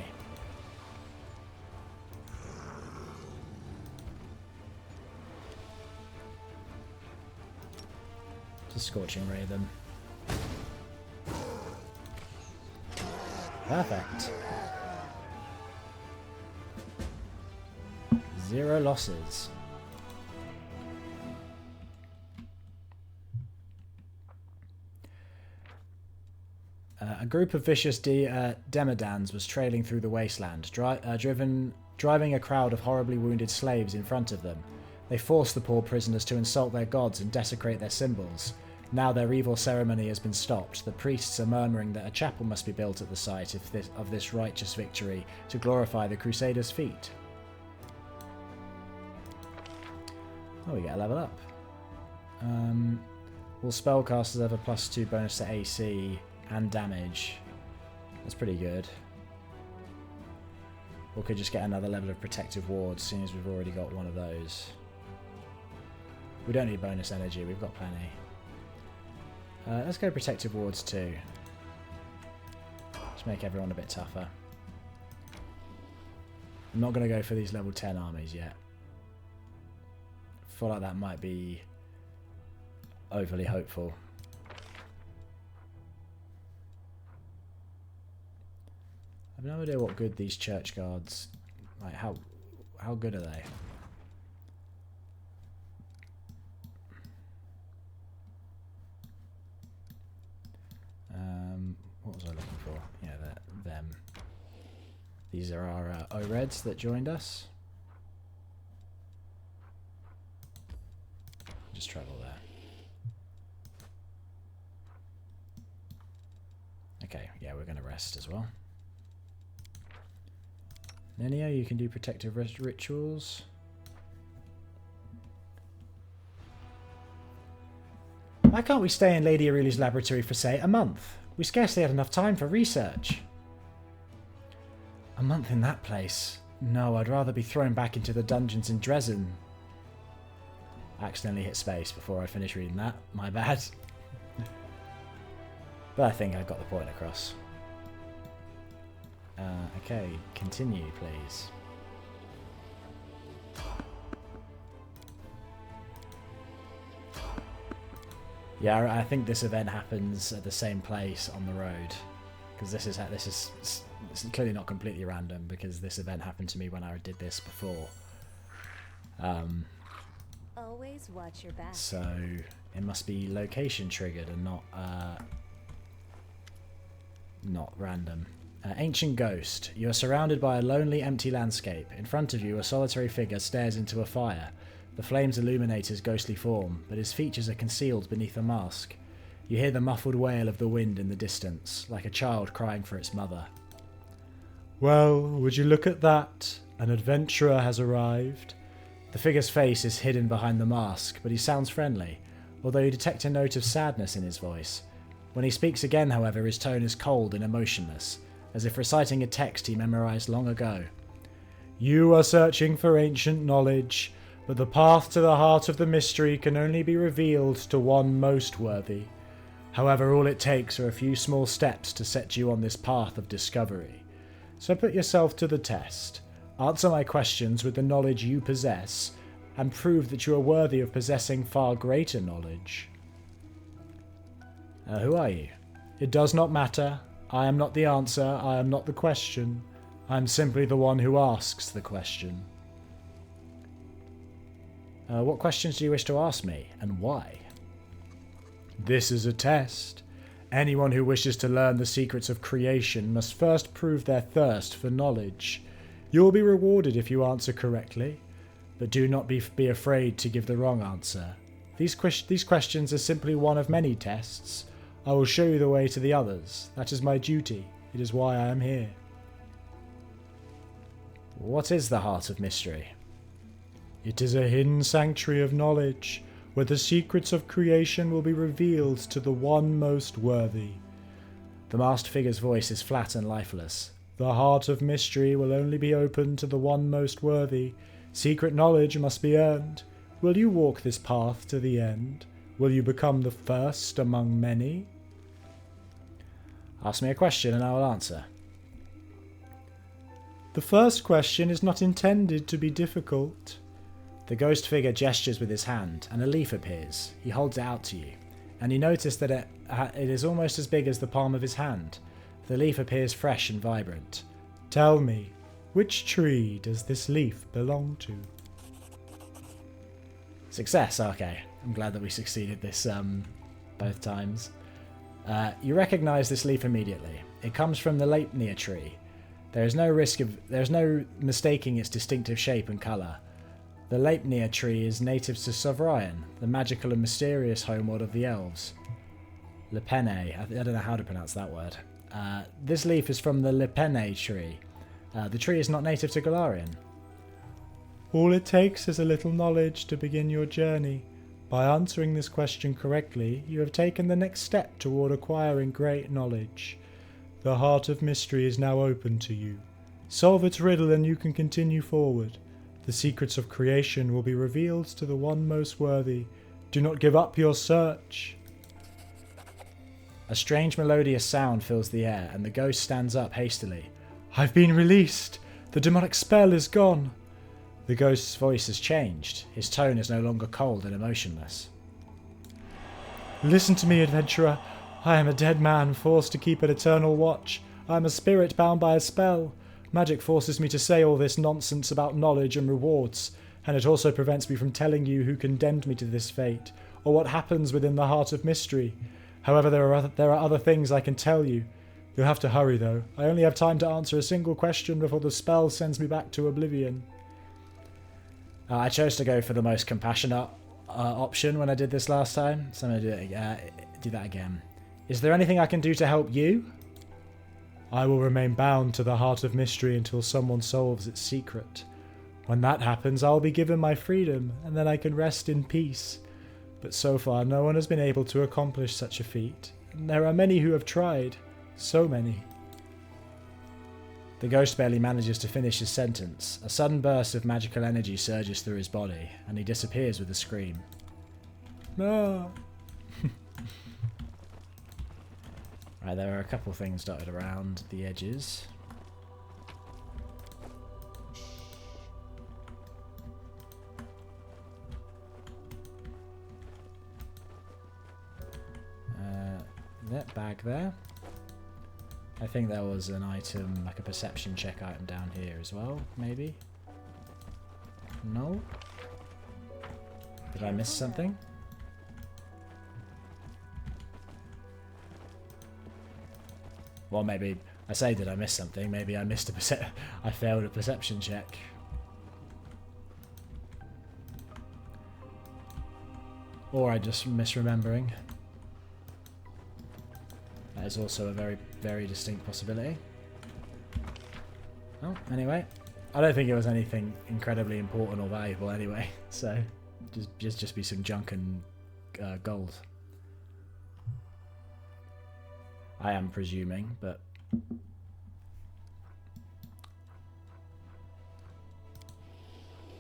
Speaker 1: Just Scorching Ray them. Perfect. 0 losses. A group of vicious Demodans was trailing through the wasteland, driving a crowd of horribly wounded slaves in front of them. They forced the poor prisoners to insult their gods and desecrate their symbols. Now their evil ceremony has been stopped. The priests are murmuring that a chapel must be built at the site of this righteous victory to glorify the Crusaders' feat. Oh, we get a level up. Will spellcasters have a +2 bonus to AC and damage? That's pretty good. Or could just get another level of protective wards, seeing as we've already got one of those. We don't need bonus energy, we've got plenty. Let's go protective wards too. Just make everyone a bit tougher. I'm not going to go for these level 10 armies yet. I feel like that might be overly hopeful. I have no idea what good these church guards, like how good are they? What was I looking for? Yeah, them. These are our O-Reds that joined us. Just travel there. Okay, yeah, we're going to rest as well. Nenia, you can do protective rituals. Why can't we stay in Lady Aurelia's laboratory for, say, a month? We scarcely had enough time for research. A month in that place? No, I'd rather be thrown back into the dungeons in Dresden. I accidentally hit space before I finished reading that. My bad. But I think I got the point across. Okay, continue, please. Yeah, I think this event happens at the same place on the road, because this is clearly not completely random, because this event happened to me when I did this before.
Speaker 4: Always watch your back.
Speaker 1: So it must be location triggered and not random. Ancient Ghost. You are surrounded by a lonely, empty landscape. In front of you, a solitary figure stares into a fire. The flames illuminate his ghostly form, but his features are concealed beneath a mask. You hear the muffled wail of the wind in the distance, like a child crying for its mother. Well, would you look at that? An adventurer has arrived. The figure's face is hidden behind the mask, but he sounds friendly, although you detect a note of sadness in his voice. When he speaks again, however, his tone is cold and emotionless, as if reciting a text he memorized long ago. You are searching for ancient knowledge, but the path to the heart of the mystery can only be revealed to one most worthy. However, all it takes are a few small steps to set you on this path of discovery. So put yourself to the test. Answer my questions with the knowledge you possess, and prove that you are worthy of possessing far greater knowledge. Who are you? It does not matter. I am not the answer, I am not the question. I am simply the one who asks the question. What questions do you wish to ask me, and why? This is a test. Anyone who wishes to learn the secrets of creation must first prove their thirst for knowledge. You will be rewarded if you answer correctly, but do not be afraid to give the wrong answer. These questions are simply one of many tests. I will show you the way to the others. That is my duty. It is why I am here. What is the Heart of Mystery? It is a hidden sanctuary of knowledge, where the secrets of creation will be revealed to the one most worthy. The masked figure's voice is flat and lifeless. The Heart of Mystery will only be open to the one most worthy. Secret knowledge must be earned. Will you walk this path to the end? Will you become the first among many? Ask me a question and I will answer. The first question is not intended to be difficult. The ghost figure gestures with his hand, and a leaf appears. He holds it out to you, and you notice that it is almost as big as the palm of his hand. The leaf appears fresh and vibrant. Tell me, which tree does this leaf belong to? Success, okay. I'm glad that we succeeded this both times. You recognise this leaf immediately. It comes from the Leipnir tree. There is no mistaking its distinctive shape and colour. The Leipnir tree is native to Sovrian, the magical and mysterious homeworld of the elves. Lepene, I don't know how to pronounce that word. This leaf is from the Lepene tree. The tree is not native to Golarion. All it takes is a little knowledge to begin your journey. By answering this question correctly, you have taken the next step toward acquiring great knowledge. The Heart of Mystery is now open to you. Solve its riddle and you can continue forward. The secrets of creation will be revealed to the one most worthy. Do not give up your search. A strange melodious sound fills the air, and the ghost stands up hastily. I've been released! The demonic spell is gone! The ghost's voice has changed. His tone is no longer cold and emotionless. Listen to me, adventurer. I am a dead man forced to keep an eternal watch. I am a spirit bound by a spell. Magic forces me to say all this nonsense about knowledge and rewards, and it also prevents me from telling you who condemned me to this fate, or what happens within the Heart of Mystery. However, there are other things I can tell you. You'll have to hurry, though. I only have time to answer a single question before the spell sends me back to oblivion. I chose to go for the most compassionate option when I did this last time, so I'm going to do that again. Is there anything I can do to help you? I will remain bound to the Heart of Mystery until someone solves its secret. When that happens, I will be given my freedom, and then I can rest in peace. But so far, no one has been able to accomplish such a feat, and there are many who have tried. So many. The ghost barely manages to finish his sentence. A sudden burst of magical energy surges through his body, and he disappears with a scream. No! Right, there are a couple things dotted around the edges. That bag there. I think there was an item, like a perception check item down here as well, maybe? No? Did I miss something? Well, maybe, I say did I miss something, maybe I missed a I failed a perception check. Or I just misremembering. That is also a very, very distinct possibility. Oh, anyway. I don't think it was anything incredibly important or valuable anyway, so just be some junk and gold. I am presuming, but...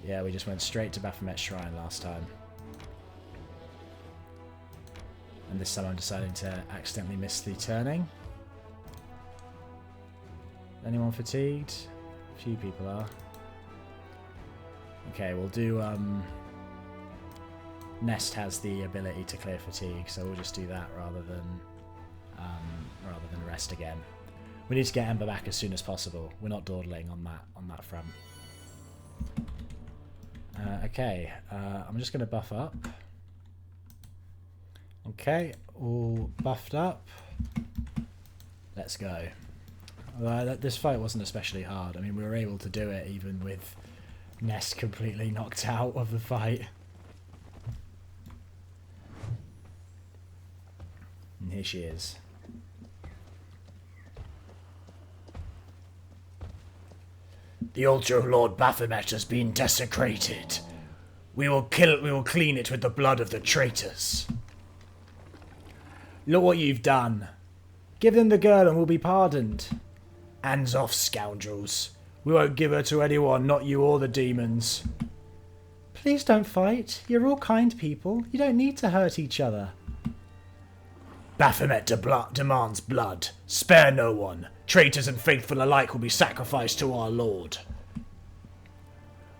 Speaker 1: Yeah, we just went straight to Baphomet's Shrine last time. And this time I'm deciding to accidentally miss the turning. Anyone fatigued? A few people are. Okay, we'll do... Nest has the ability to clear fatigue, so we'll just do that rather than rest again. We need to get Ember back as soon as possible. We're not dawdling on that front. Okay, I'm just going to buff up. Okay, all buffed up. Let's go. This fight wasn't especially hard. I mean, we were able to do it even with Nest completely knocked out of the fight. And here she is. The altar of Lord Baphomet has been desecrated. We will clean it with the blood of the traitors. Look what you've done. Give them the girl and we'll be pardoned. Hands off, scoundrels. We won't give her to anyone, not you or the demons. Please don't fight. You're all kind people. You don't need to hurt each other. Baphomet demands blood. Spare no one. Traitors and faithful alike will be sacrificed to our lord.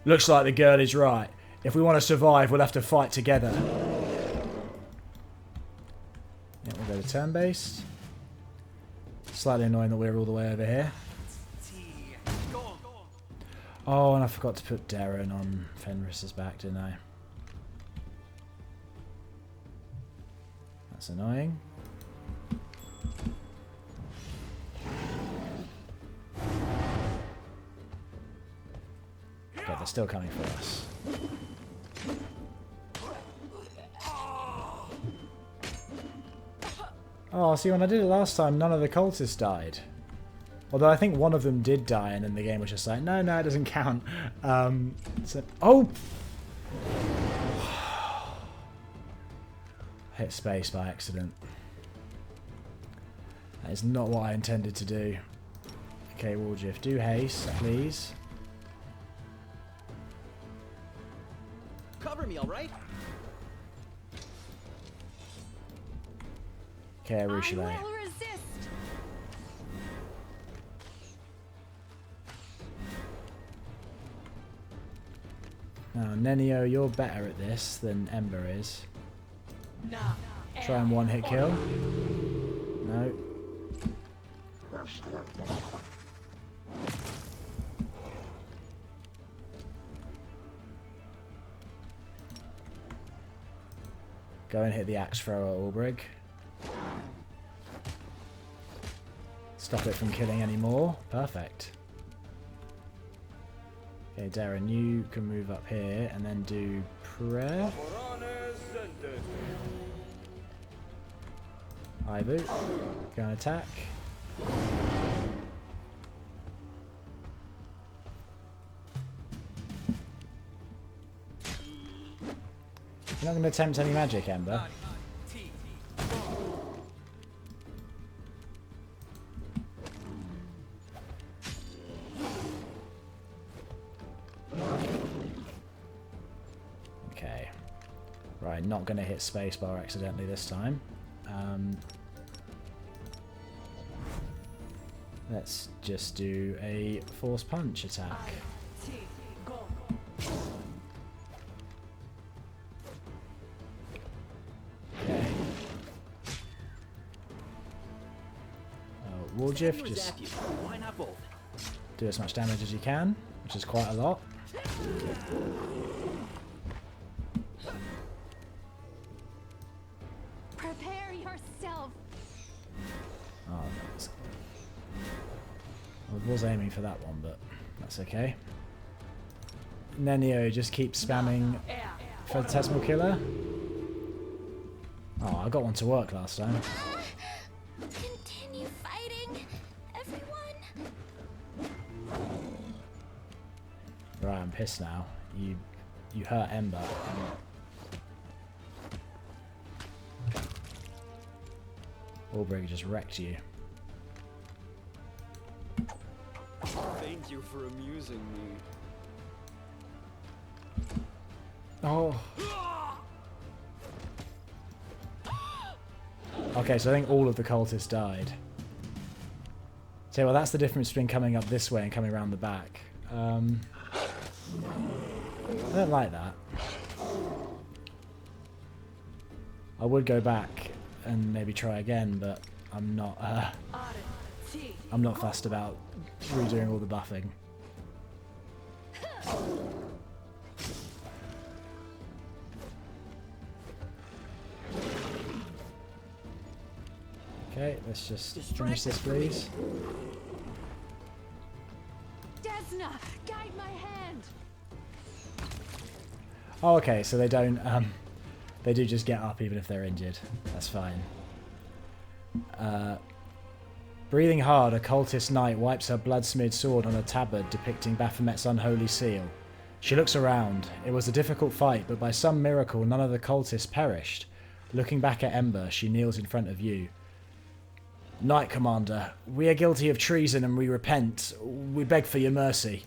Speaker 1: Looks like the girl is right. If we want to survive, we'll have to fight together. Yeah, we'll go to turn-based. Slightly annoying that we're all the way over here. Oh, and I forgot to put Darren on Fenris's back, didn't I? That's annoying. Okay, they're still coming for us. Oh, see, when I did it last time, none of the cultists died. Although I think one of them did die, and then the game was just like, no, it doesn't count. Oh! Hit space by accident. That is not what I intended to do. Okay, Warjiff, do haste, please.
Speaker 5: Cover me, all right?
Speaker 1: Okay, Rushile.
Speaker 3: I will resist.
Speaker 1: Now, Nenio, you're better at this than Ember is. Try and one-hit kill. No. Go and hit the axe thrower, Ulbrig. Stop it from killing any more. Perfect. Okay, Darren, you can move up here and then do prayer. Ivu, go and attack. You're not going to attempt any magic, Ember. Okay. Right, not going to hit spacebar accidentally this time. Let's just do a force punch attack. Okay. Warjiff, just do as much damage as you can, which is quite a lot.
Speaker 3: Prepare yourself.
Speaker 1: Oh, I was aiming for that one, but that's okay. Nenio just keeps spamming Phantasmal Killer. Oh, I got one to work last time.
Speaker 3: Continue fighting, everyone.
Speaker 1: Right, I'm pissed now. You hurt Ember. Aubrey just wrecked you.
Speaker 5: Thank you for amusing me.
Speaker 1: Oh. Okay, so I think all of the cultists died. So, well, that's the difference between coming up this way and coming around the back. I don't like that. I would go back and maybe try again, but I'm not fussed about redoing all the buffing. Okay, let's just finish this, please.
Speaker 3: Desna, guide my hand.
Speaker 1: Oh, okay, so they don't, they do just get up even if they're injured. That's fine. Breathing hard, a cultist knight wipes her blood-smeared sword on a tabard depicting Baphomet's unholy seal. She looks around. It was a difficult fight, but by some miracle none of the cultists perished. Looking back at Ember, she kneels in front of you. Knight Commander, we are guilty of treason and we repent. We beg for your mercy.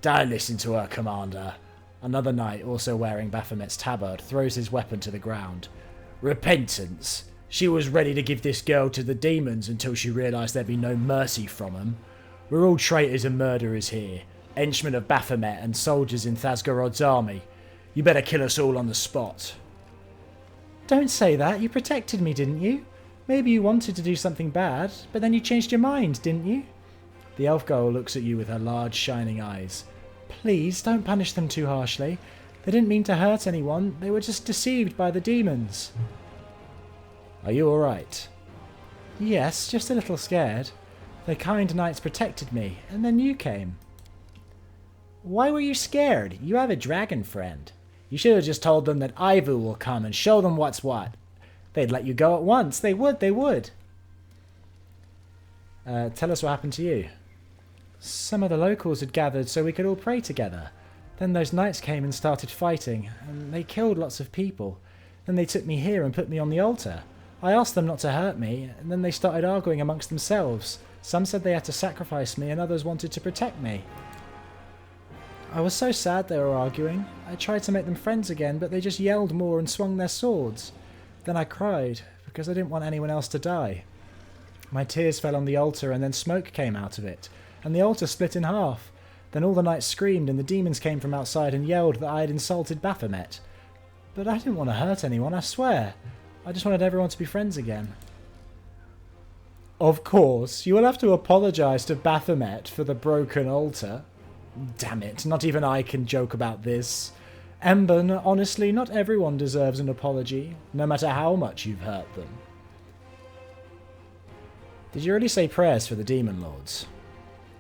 Speaker 1: Don't listen to her, Commander. Another knight, also wearing Baphomet's tabard, throws his weapon to the ground. Repentance? She was ready to give this girl to the demons until she realised there'd be no mercy from them. We're all traitors and murderers here, henchmen of Baphomet and soldiers in Thasgorod's army. You better kill us all on the spot. Don't say that. You protected me, didn't you? Maybe you wanted to do something bad, but then you changed your mind, didn't you? The elf girl looks at you with her large, shining eyes. Please, don't punish them too harshly. They didn't mean to hurt anyone. They were just deceived by the demons. Are you alright? Yes, just a little scared. The kind knights protected me, and then you came. Why were you scared? You have a dragon friend. You should have just told them that Ivu will come and show them what's what. They'd let you go at once. They would. Tell us what happened to you. Some of the locals had gathered so we could all pray together. Then those knights came and started fighting, and they killed lots of people. Then they took me here and put me on the altar. I asked them not to hurt me, and then they started arguing amongst themselves. Some said they had to sacrifice me, and others wanted to protect me. I was so sad they were arguing. I tried to make them friends again, but they just yelled more and swung their swords. Then I cried, because I didn't want anyone else to die. My tears fell on the altar, and then smoke came out of it, and the altar split in half. Then all the knights screamed, and the demons came from outside and yelled that I had insulted Baphomet. But I didn't want to hurt anyone, I swear. I just wanted everyone to be friends again. Of course, you will have to apologise to Baphomet for the broken altar. Damn it, not even I can joke about this. Ember, honestly, not everyone deserves an apology, no matter how much you've hurt them. Did you really say prayers for the Demon Lords?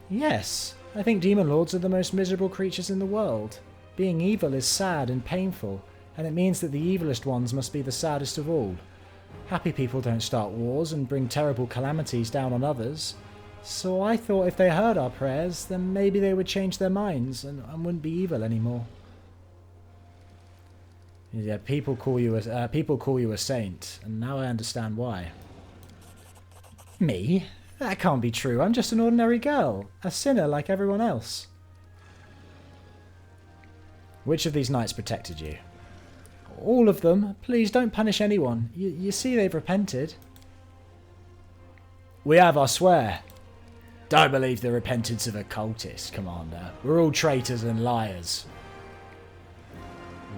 Speaker 1: Yes, I think Demon Lords are the most miserable creatures in the world. Being evil is sad and painful, and it means that the evilest ones must be the saddest of all. Happy people don't start wars and bring terrible calamities down on others. So I thought if they heard our prayers, then maybe they would change their minds and wouldn't be evil anymore. Yeah, people call you a saint, and now I understand why. Me? That can't be true. I'm just an ordinary girl, a sinner like everyone else. Which of these knights protected you? All of them. Please don't punish anyone. You see they've repented. We have, I swear. Don't believe the repentance of a cultist, Commander. We're all traitors and liars.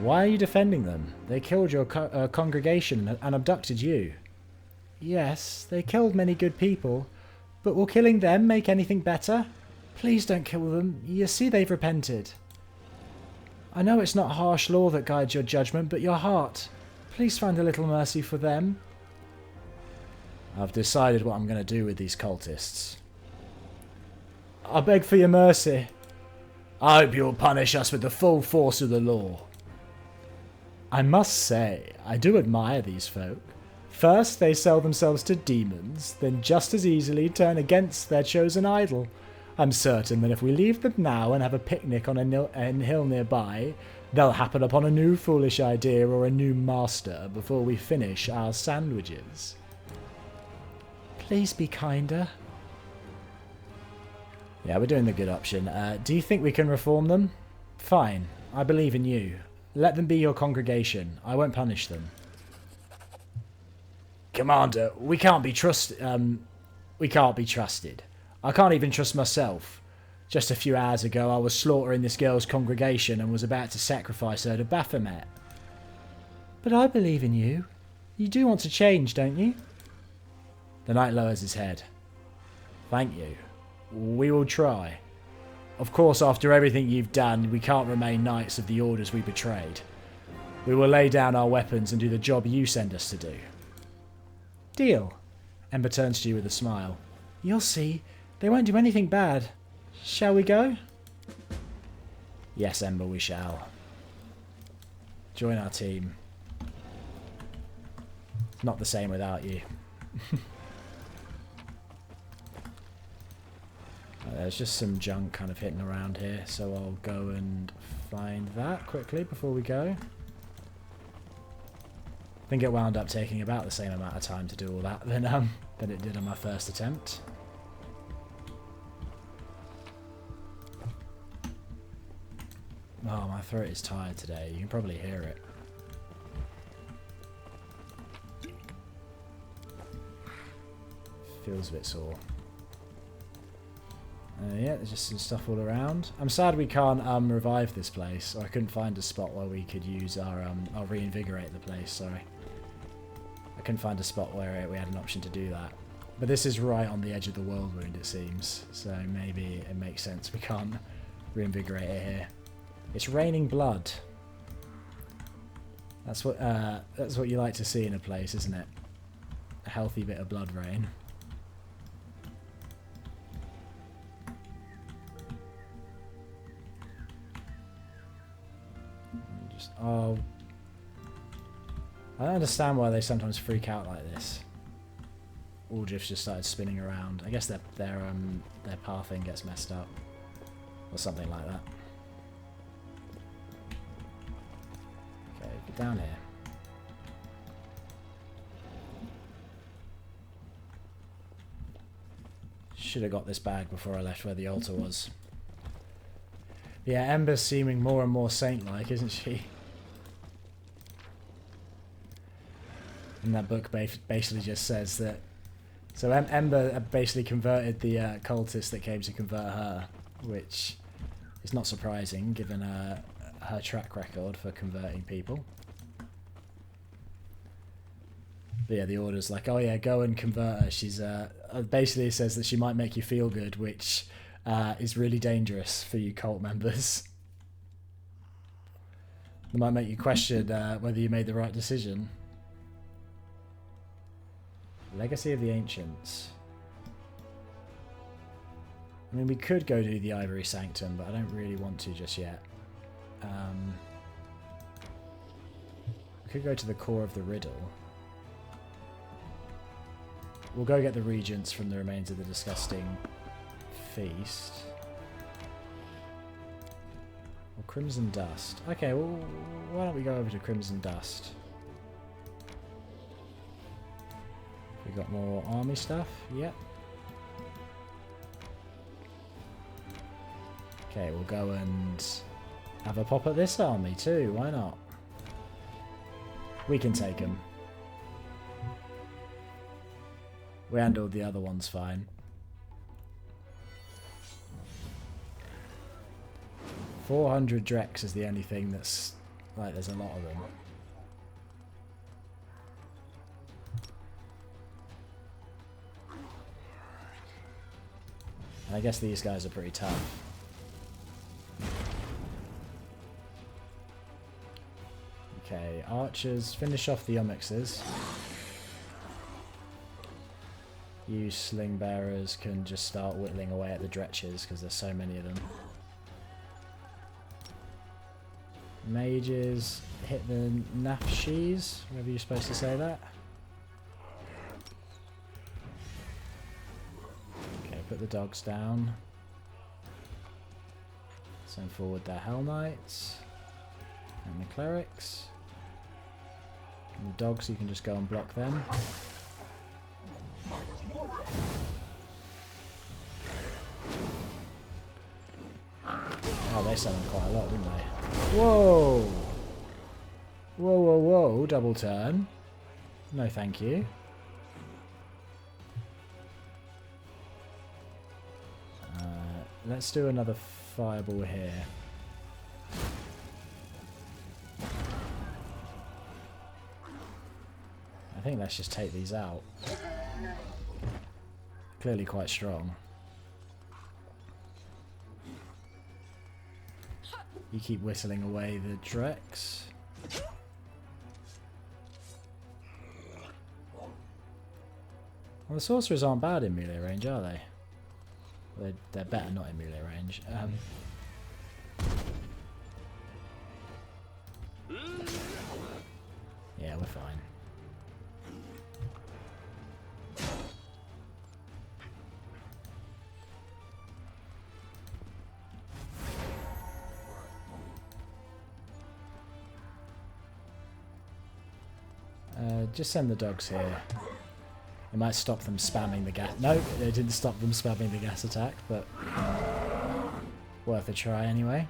Speaker 1: Why are you defending them? They killed your congregation and abducted you. Yes, they killed many good people, but will killing them make anything better? Please don't kill them. You see they've repented. I know it's not harsh law that guides your judgment, but your heart. Please find a little mercy for them. I've decided what I'm going to do with these cultists. I beg for your mercy. I hope you'll punish us with the full force of the law. I must say, I do admire these folk. First, they sell themselves to demons, then just as easily turn against their chosen idol. I'm certain that if we leave them now and have a picnic on a hill nearby, they'll happen upon a new foolish idea or a new master before we finish our sandwiches. Please be kinder. Yeah, we're doing the good option. Do you think we can reform them? Fine. I believe in you. Let them be your congregation. I won't punish them. Commander, we can't be trusted. I can't even trust myself. Just a few hours ago, I was slaughtering this girl's congregation and was about to sacrifice her to Baphomet. But I believe in you. You do want to change, don't you? The knight lowers his head. Thank you. We will try. Of course, after everything you've done, we can't remain knights of the orders we betrayed. We will lay down our weapons and do the job you send us to do. Deal. Ember turns to you with a smile. You'll see. They won't do anything bad. Shall we go? Yes, Ember, we shall. Join our team. It's not the same without you. There's just some junk kind of hitting around here, so I'll go and find that quickly before we go. I think it wound up taking about the same amount of time to do all that than it did on my first attempt. Oh, my throat is tired today. You can probably hear it. Feels a bit sore. Yeah, there's just some stuff all around. I'm sad we can't revive this place. Or I couldn't find a spot where we could use our reinvigorate the place. Sorry, I couldn't find a spot where we had an option to do that. But this is right on the edge of the world wound, it seems. So maybe it makes sense we can't reinvigorate it here. It's raining blood. That's what you like to see in a place, isn't it? A healthy bit of blood rain. Oh, I don't understand why they sometimes freak out like this. All GIFs just started spinning around. I guess their pathing gets messed up, or something like that. Okay, get down here. Should have got this bag before I left where the altar was. Yeah, Ember's seeming more and more saint-like, isn't she? And that book basically just says that... So Ember basically converted the cultist that came to convert her, which is not surprising given her track record for converting people. But yeah, the order's like, oh yeah, go and convert her. She's basically says that she might make you feel good, which is really dangerous for you cult members. It might make you question whether you made the right decision. Legacy of the Ancients. I mean, we could go do the Ivory Sanctum, but I don't really want to just yet. We could go to the core of the riddle. We'll go get the regents from the remains of the disgusting feast. Or Crimson Dust. Okay, well, why don't we go over to Crimson Dust? We got more army stuff. Yep. Okay, we'll go and have a pop at this army too. Why not? We can take them. We handled the other ones fine. 400 Drex is the only thing that's like there's a lot of them. And I guess these guys are pretty tough. Okay, archers, finish off the Omixes. You sling bearers can just start whittling away at the Dretches because there's so many of them. Mages, hit the Nafshis, whatever you're supposed to say that. Okay, put the dogs down. Send forward their Hell Knights. And the Clerics. And the dogs, you can just go and block them. Oh, they sent them quite a lot, didn't they? Whoa! Whoa, whoa, whoa, double turn. No thank you. Let's do another fireball here. I think let's just take these out. Clearly quite strong. You keep whistling away the Drex. Well, the sorcerers aren't bad in melee range, are they? Well, they're better not in melee range. Yeah, we're fine. Just send the dogs here. It might stop them spamming the gas. No, it didn't stop them spamming the gas attack, but worth a try anyway.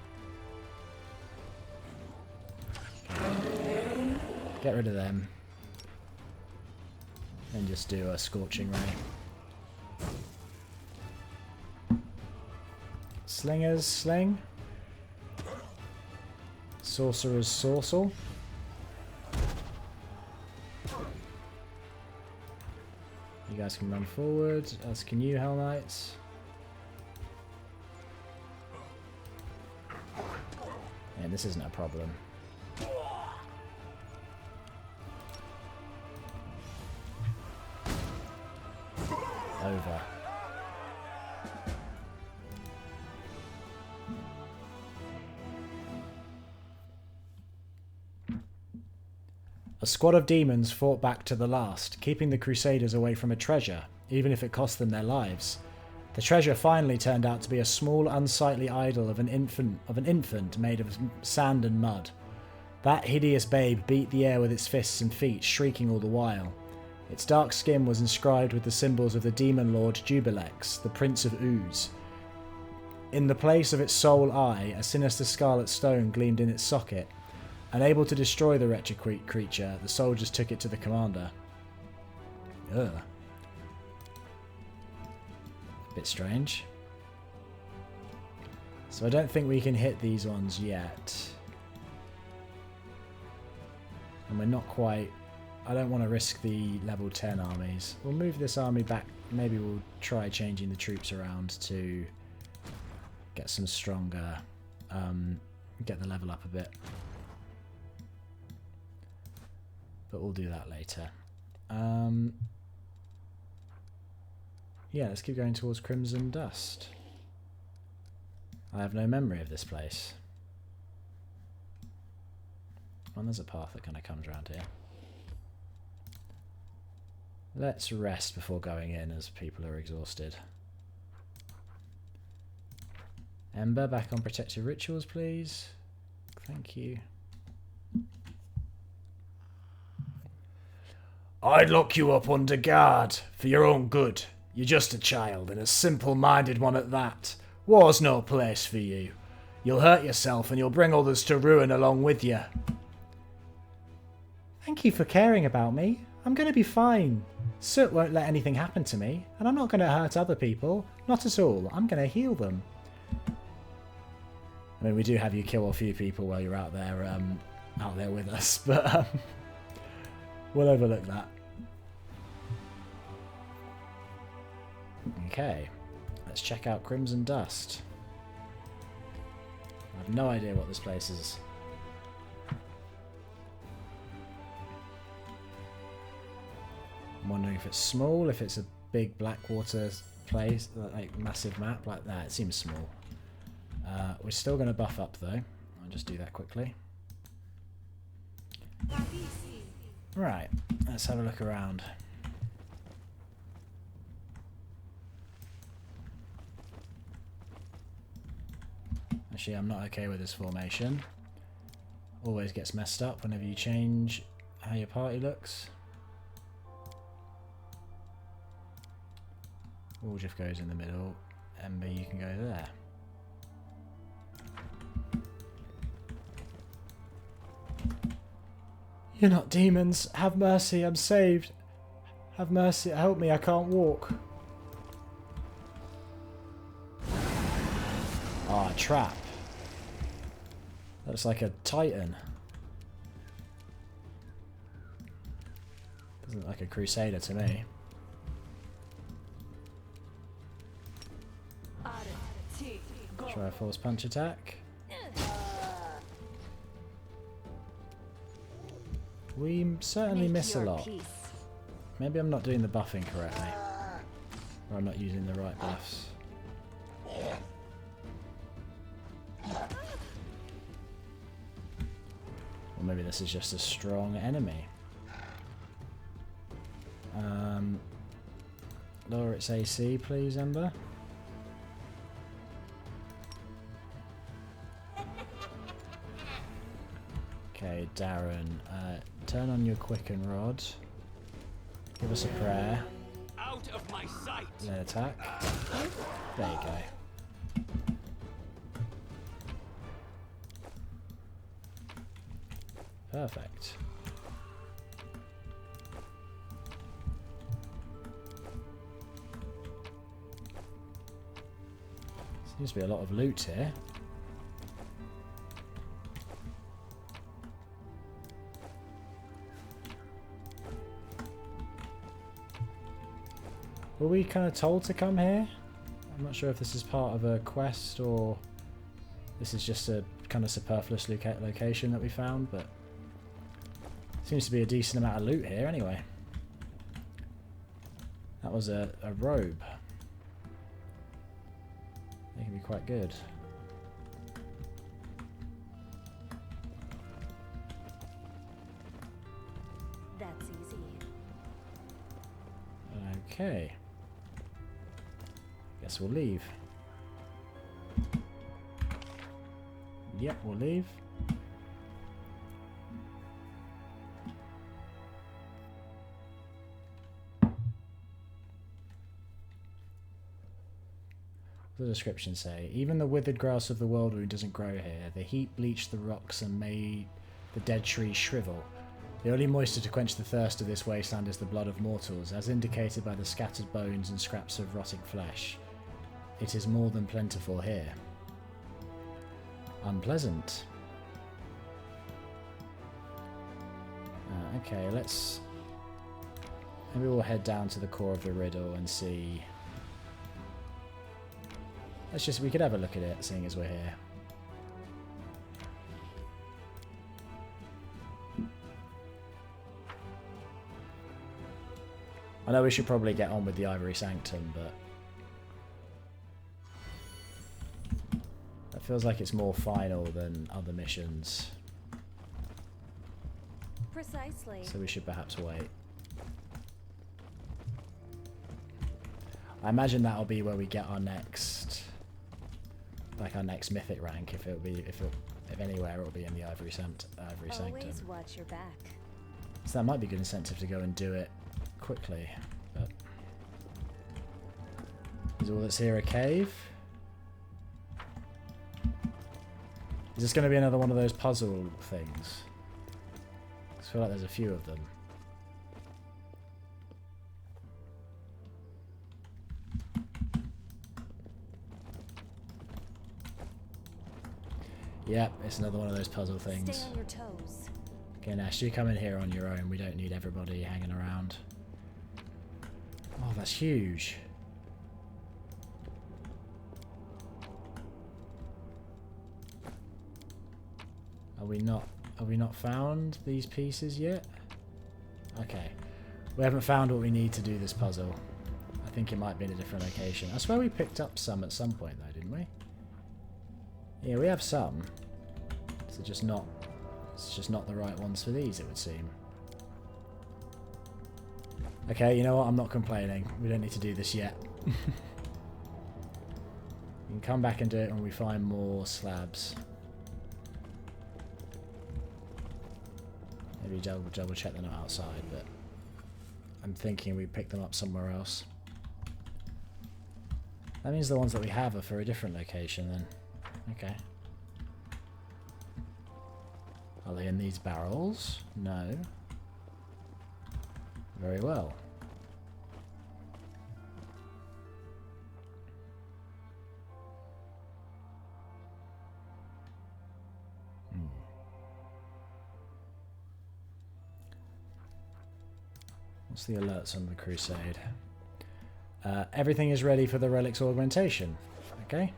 Speaker 1: Okay. Get rid of them. And just do a Scorching Ray. Slingers, sling. Sorcerers, sorcel. You guys can run forward, as can you, Hell Knights. Yeah, this isn't a problem. Over. A squad of demons fought back to the last, keeping the Crusaders away from a treasure, even if it cost them their lives. The treasure finally turned out to be a small, unsightly idol of an infant made of sand and mud. That hideous babe beat the air with its fists and feet, shrieking all the while. Its dark skin was inscribed with the symbols of the demon lord Jubilex, the Prince of Ooze. In the place of its sole eye, a sinister scarlet stone gleamed in its socket. Unable to destroy the wretched creature, the soldiers took it to the commander. Ugh. A bit strange. So I don't think we can hit these ones yet. And we're not quite... I don't want to risk the level 10 armies. We'll move this army back. Maybe we'll try changing the troops around to get some stronger... get the level up a bit. But we'll do that later. Yeah, let's keep going towards Crimson Dust. I have no memory of this place. Well, there's a path that kind of comes around here. Let's rest before going in as people are exhausted. Ember, back on protective rituals, please. Thank you. I'd lock you up under guard, for your own good. You're just a child, and a simple-minded one at that. War's no place for you. You'll hurt yourself, and you'll bring others to ruin along with you. Thank you for caring about me. I'm going to be fine. Soot won't let anything happen to me, and I'm not going to hurt other people. Not at all. I'm going to heal them. I mean, we do have you kill a few people while you're out there with us, but we'll overlook that. Okay, let's check out Crimson Dust. I have no idea what this place is. I'm wondering if it's small, if it's a big Blackwater place, like massive map like that. It seems small. We're still going to buff up though. I'll just do that quickly. Right, let's have a look around. Actually, I'm not okay with this formation. Always gets messed up whenever you change how your party looks. Wooljiff goes in the middle. Ember, you can go there. You're not demons. Have mercy, I'm saved. Have mercy, help me, I can't walk. Ah, trap. Looks like a titan. Doesn't look like a crusader to me. Try a force punch attack. We certainly miss a lot. Maybe I'm not doing the buffing correctly. Or I'm not using the right buffs. Or maybe this is just a strong enemy. Lower its AC, please, Ember. Okay, Darren, turn on your Quicken Rod. Give us a prayer.
Speaker 5: Out of my sight.
Speaker 1: Then attack. There you go. Perfect. Seems to be a lot of loot here. Were we kind of told to come here? I'm not sure if this is part of a quest or this is just a kind of superfluous location that we found, but seems to be a decent amount of loot here anyway. That was a robe. They can be quite good.
Speaker 4: That's easy.
Speaker 1: Okay. Guess we'll leave. Yep, we'll leave. The description say, even the withered grass of the world wound doesn't grow here. The heat bleached the rocks and made the dead trees shrivel. The only moisture to quench the thirst of this wasteland is the blood of mortals, as indicated by the scattered bones and scraps of rotting flesh. It is more than plentiful here. Unpleasant. Okay, let's... Maybe we'll head down to the core of the riddle and see... we could have a look at it, seeing as we're here. I know we should probably get on with the Ivory Sanctum, but... that feels like it's more final than other missions.
Speaker 4: Precisely.
Speaker 1: So we should perhaps wait. I imagine that'll be where we get our next... like our next mythic rank, if If anywhere, it'll be in the Ivory Sanctum.
Speaker 4: Always watch your back.
Speaker 1: So that might be a good incentive to go and do it quickly. But is all that's here a cave? Is this going to be another one of those puzzle things? I feel like there's a few of them. Yep, it's another one of those puzzle things.
Speaker 4: Stay on your toes.
Speaker 1: Okay, Nash, you come in here on your own. We don't need everybody hanging around. Oh, that's huge. Have we not found these pieces yet? Okay. We haven't found what we need to do this puzzle. I think it might be in a different location. I swear we picked up some at some point though, didn't we? Yeah, we have some. It's just not the right ones for these, it would seem. Okay, you know what? I'm not complaining. We don't need to do this yet. We can come back and do it when we find more slabs. Maybe double check they're not outside, but I'm thinking we pick them up somewhere else. That means the ones that we have are for a different location then. Okay. Are they in these barrels? No. Very well. What's the alerts on the crusade? Everything is ready for the relic's augmentation. Okay.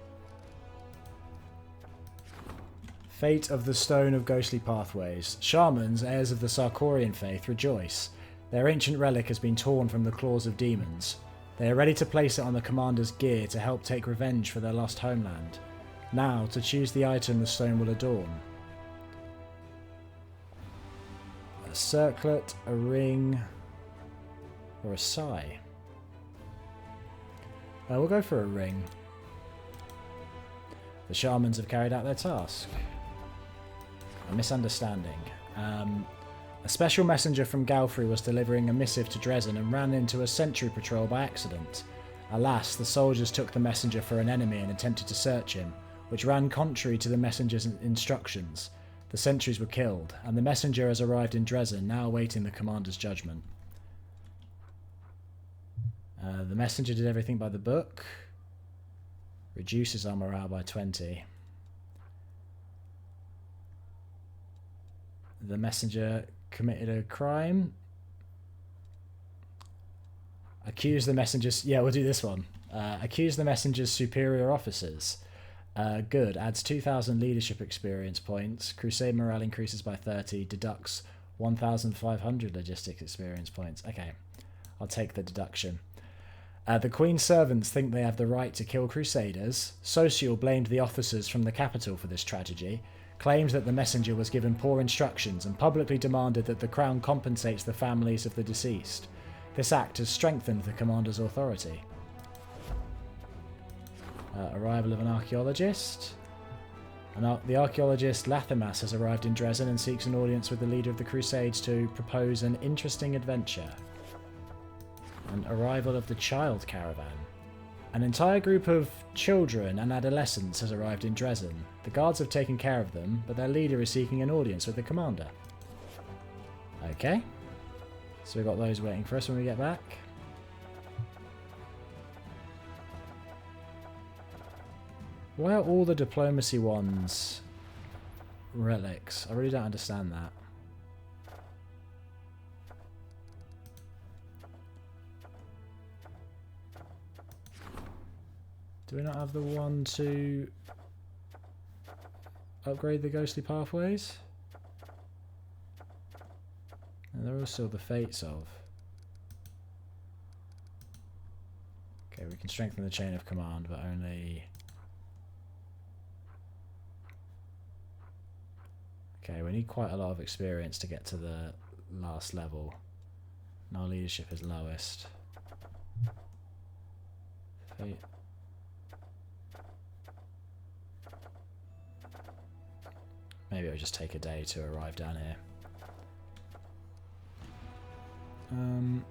Speaker 1: Fate of the Stone of Ghostly Pathways. Shamans, heirs of the Sarkorian faith, rejoice. Their ancient relic has been torn from the claws of demons. They are ready to place it on the commander's gear to help take revenge for their lost homeland. Now, to choose the item the stone will adorn. A circlet, a ring, or a sigh. We'll go for a ring. The shamans have carried out their task. A misunderstanding. A special messenger from Galfrey was delivering a missive to Dresden and ran into a sentry patrol by accident. Alas, the soldiers took the messenger for an enemy and attempted to search him, which ran contrary to the messenger's instructions. The sentries were killed, and the messenger has arrived in Dresden, now awaiting the commander's judgment. The messenger did everything by the book. Reduces our morale by 20. The messenger committed a crime. Accuse the messengers... Yeah, we'll do this one. Accuse the messenger's superior officers. Good. Adds 2,000 leadership experience points. Crusade morale increases by 30. Deducts 1,500 logistics experience points. Okay. I'll take the deduction. The Queen's servants think they have the right to kill Crusaders. Social blamed the officers from the capital for this tragedy, claimed that the messenger was given poor instructions, and publicly demanded that the Crown compensates the families of the deceased. This act has strengthened the commander's authority. Arrival of an archaeologist. The archaeologist Lathamas has arrived in Dresden and seeks an audience with the leader of the Crusades to propose an interesting adventure. An arrival of the child caravan. An entire group of children and adolescents has arrived in Dresden. The guards have taken care of them, but their leader is seeking an audience with the commander. Okay. So we've got those waiting for us when we get back. Why are all the diplomacy ones relics? I really don't understand that. Do we not have the one to upgrade the ghostly pathways? And they're also the fates of. Okay, we can strengthen the chain of command, but only... Okay, we need quite a lot of experience to get to the last level. And our leadership is lowest. Fate. Maybe it'll just take a day to arrive down here. And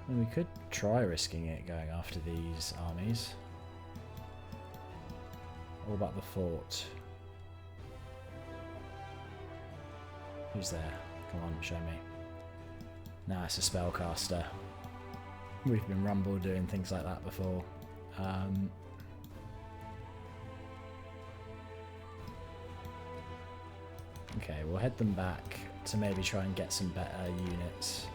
Speaker 1: we could try risking it going after these armies. What about the fort? Who's there? Come on, show me. Nah, it's a spellcaster. We've been Rumble doing things like that before. Okay, we'll head them back to maybe try and get some better units.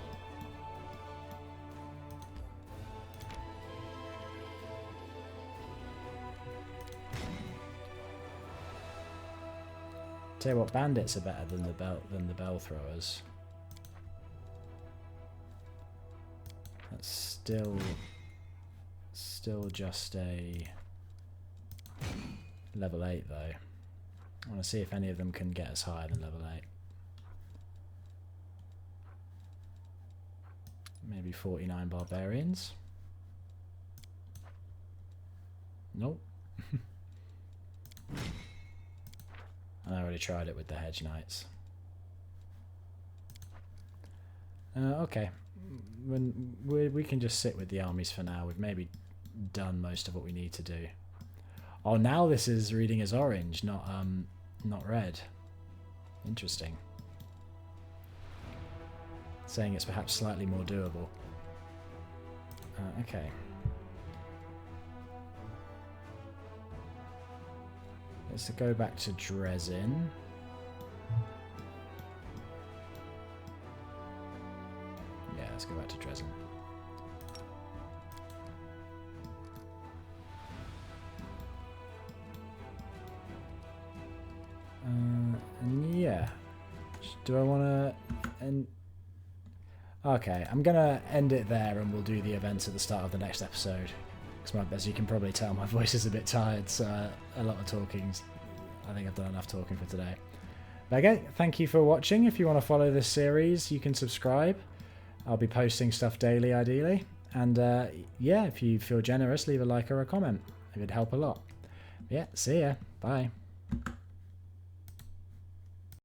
Speaker 1: Tell you what, bandits are better than the bell throwers. That's still just a level 8 though. I want to see if any of them can get us higher than level 8. Maybe 49 barbarians. Nope. I already tried it with the hedge knights. Okay, we can just sit with the armies for now. We've maybe done most of what we need to do. Oh, now this is reading as orange, not red. Interesting. Saying it's perhaps slightly more doable. Okay. Let's go back to Dresden. Yeah, let's go back to Dresden. And yeah. Do I want to end? Okay, I'm going to end it there and we'll do the events at the start of the next episode. Because as you can probably tell, my voice is a bit tired, so a lot of talking. I think I've done enough talking for today. But again, thank you for watching. If you want to follow this series, you can subscribe. I'll be posting stuff daily, ideally. And yeah, if you feel generous, leave a like or a comment. It would help a lot. Yeah, see ya. Bye.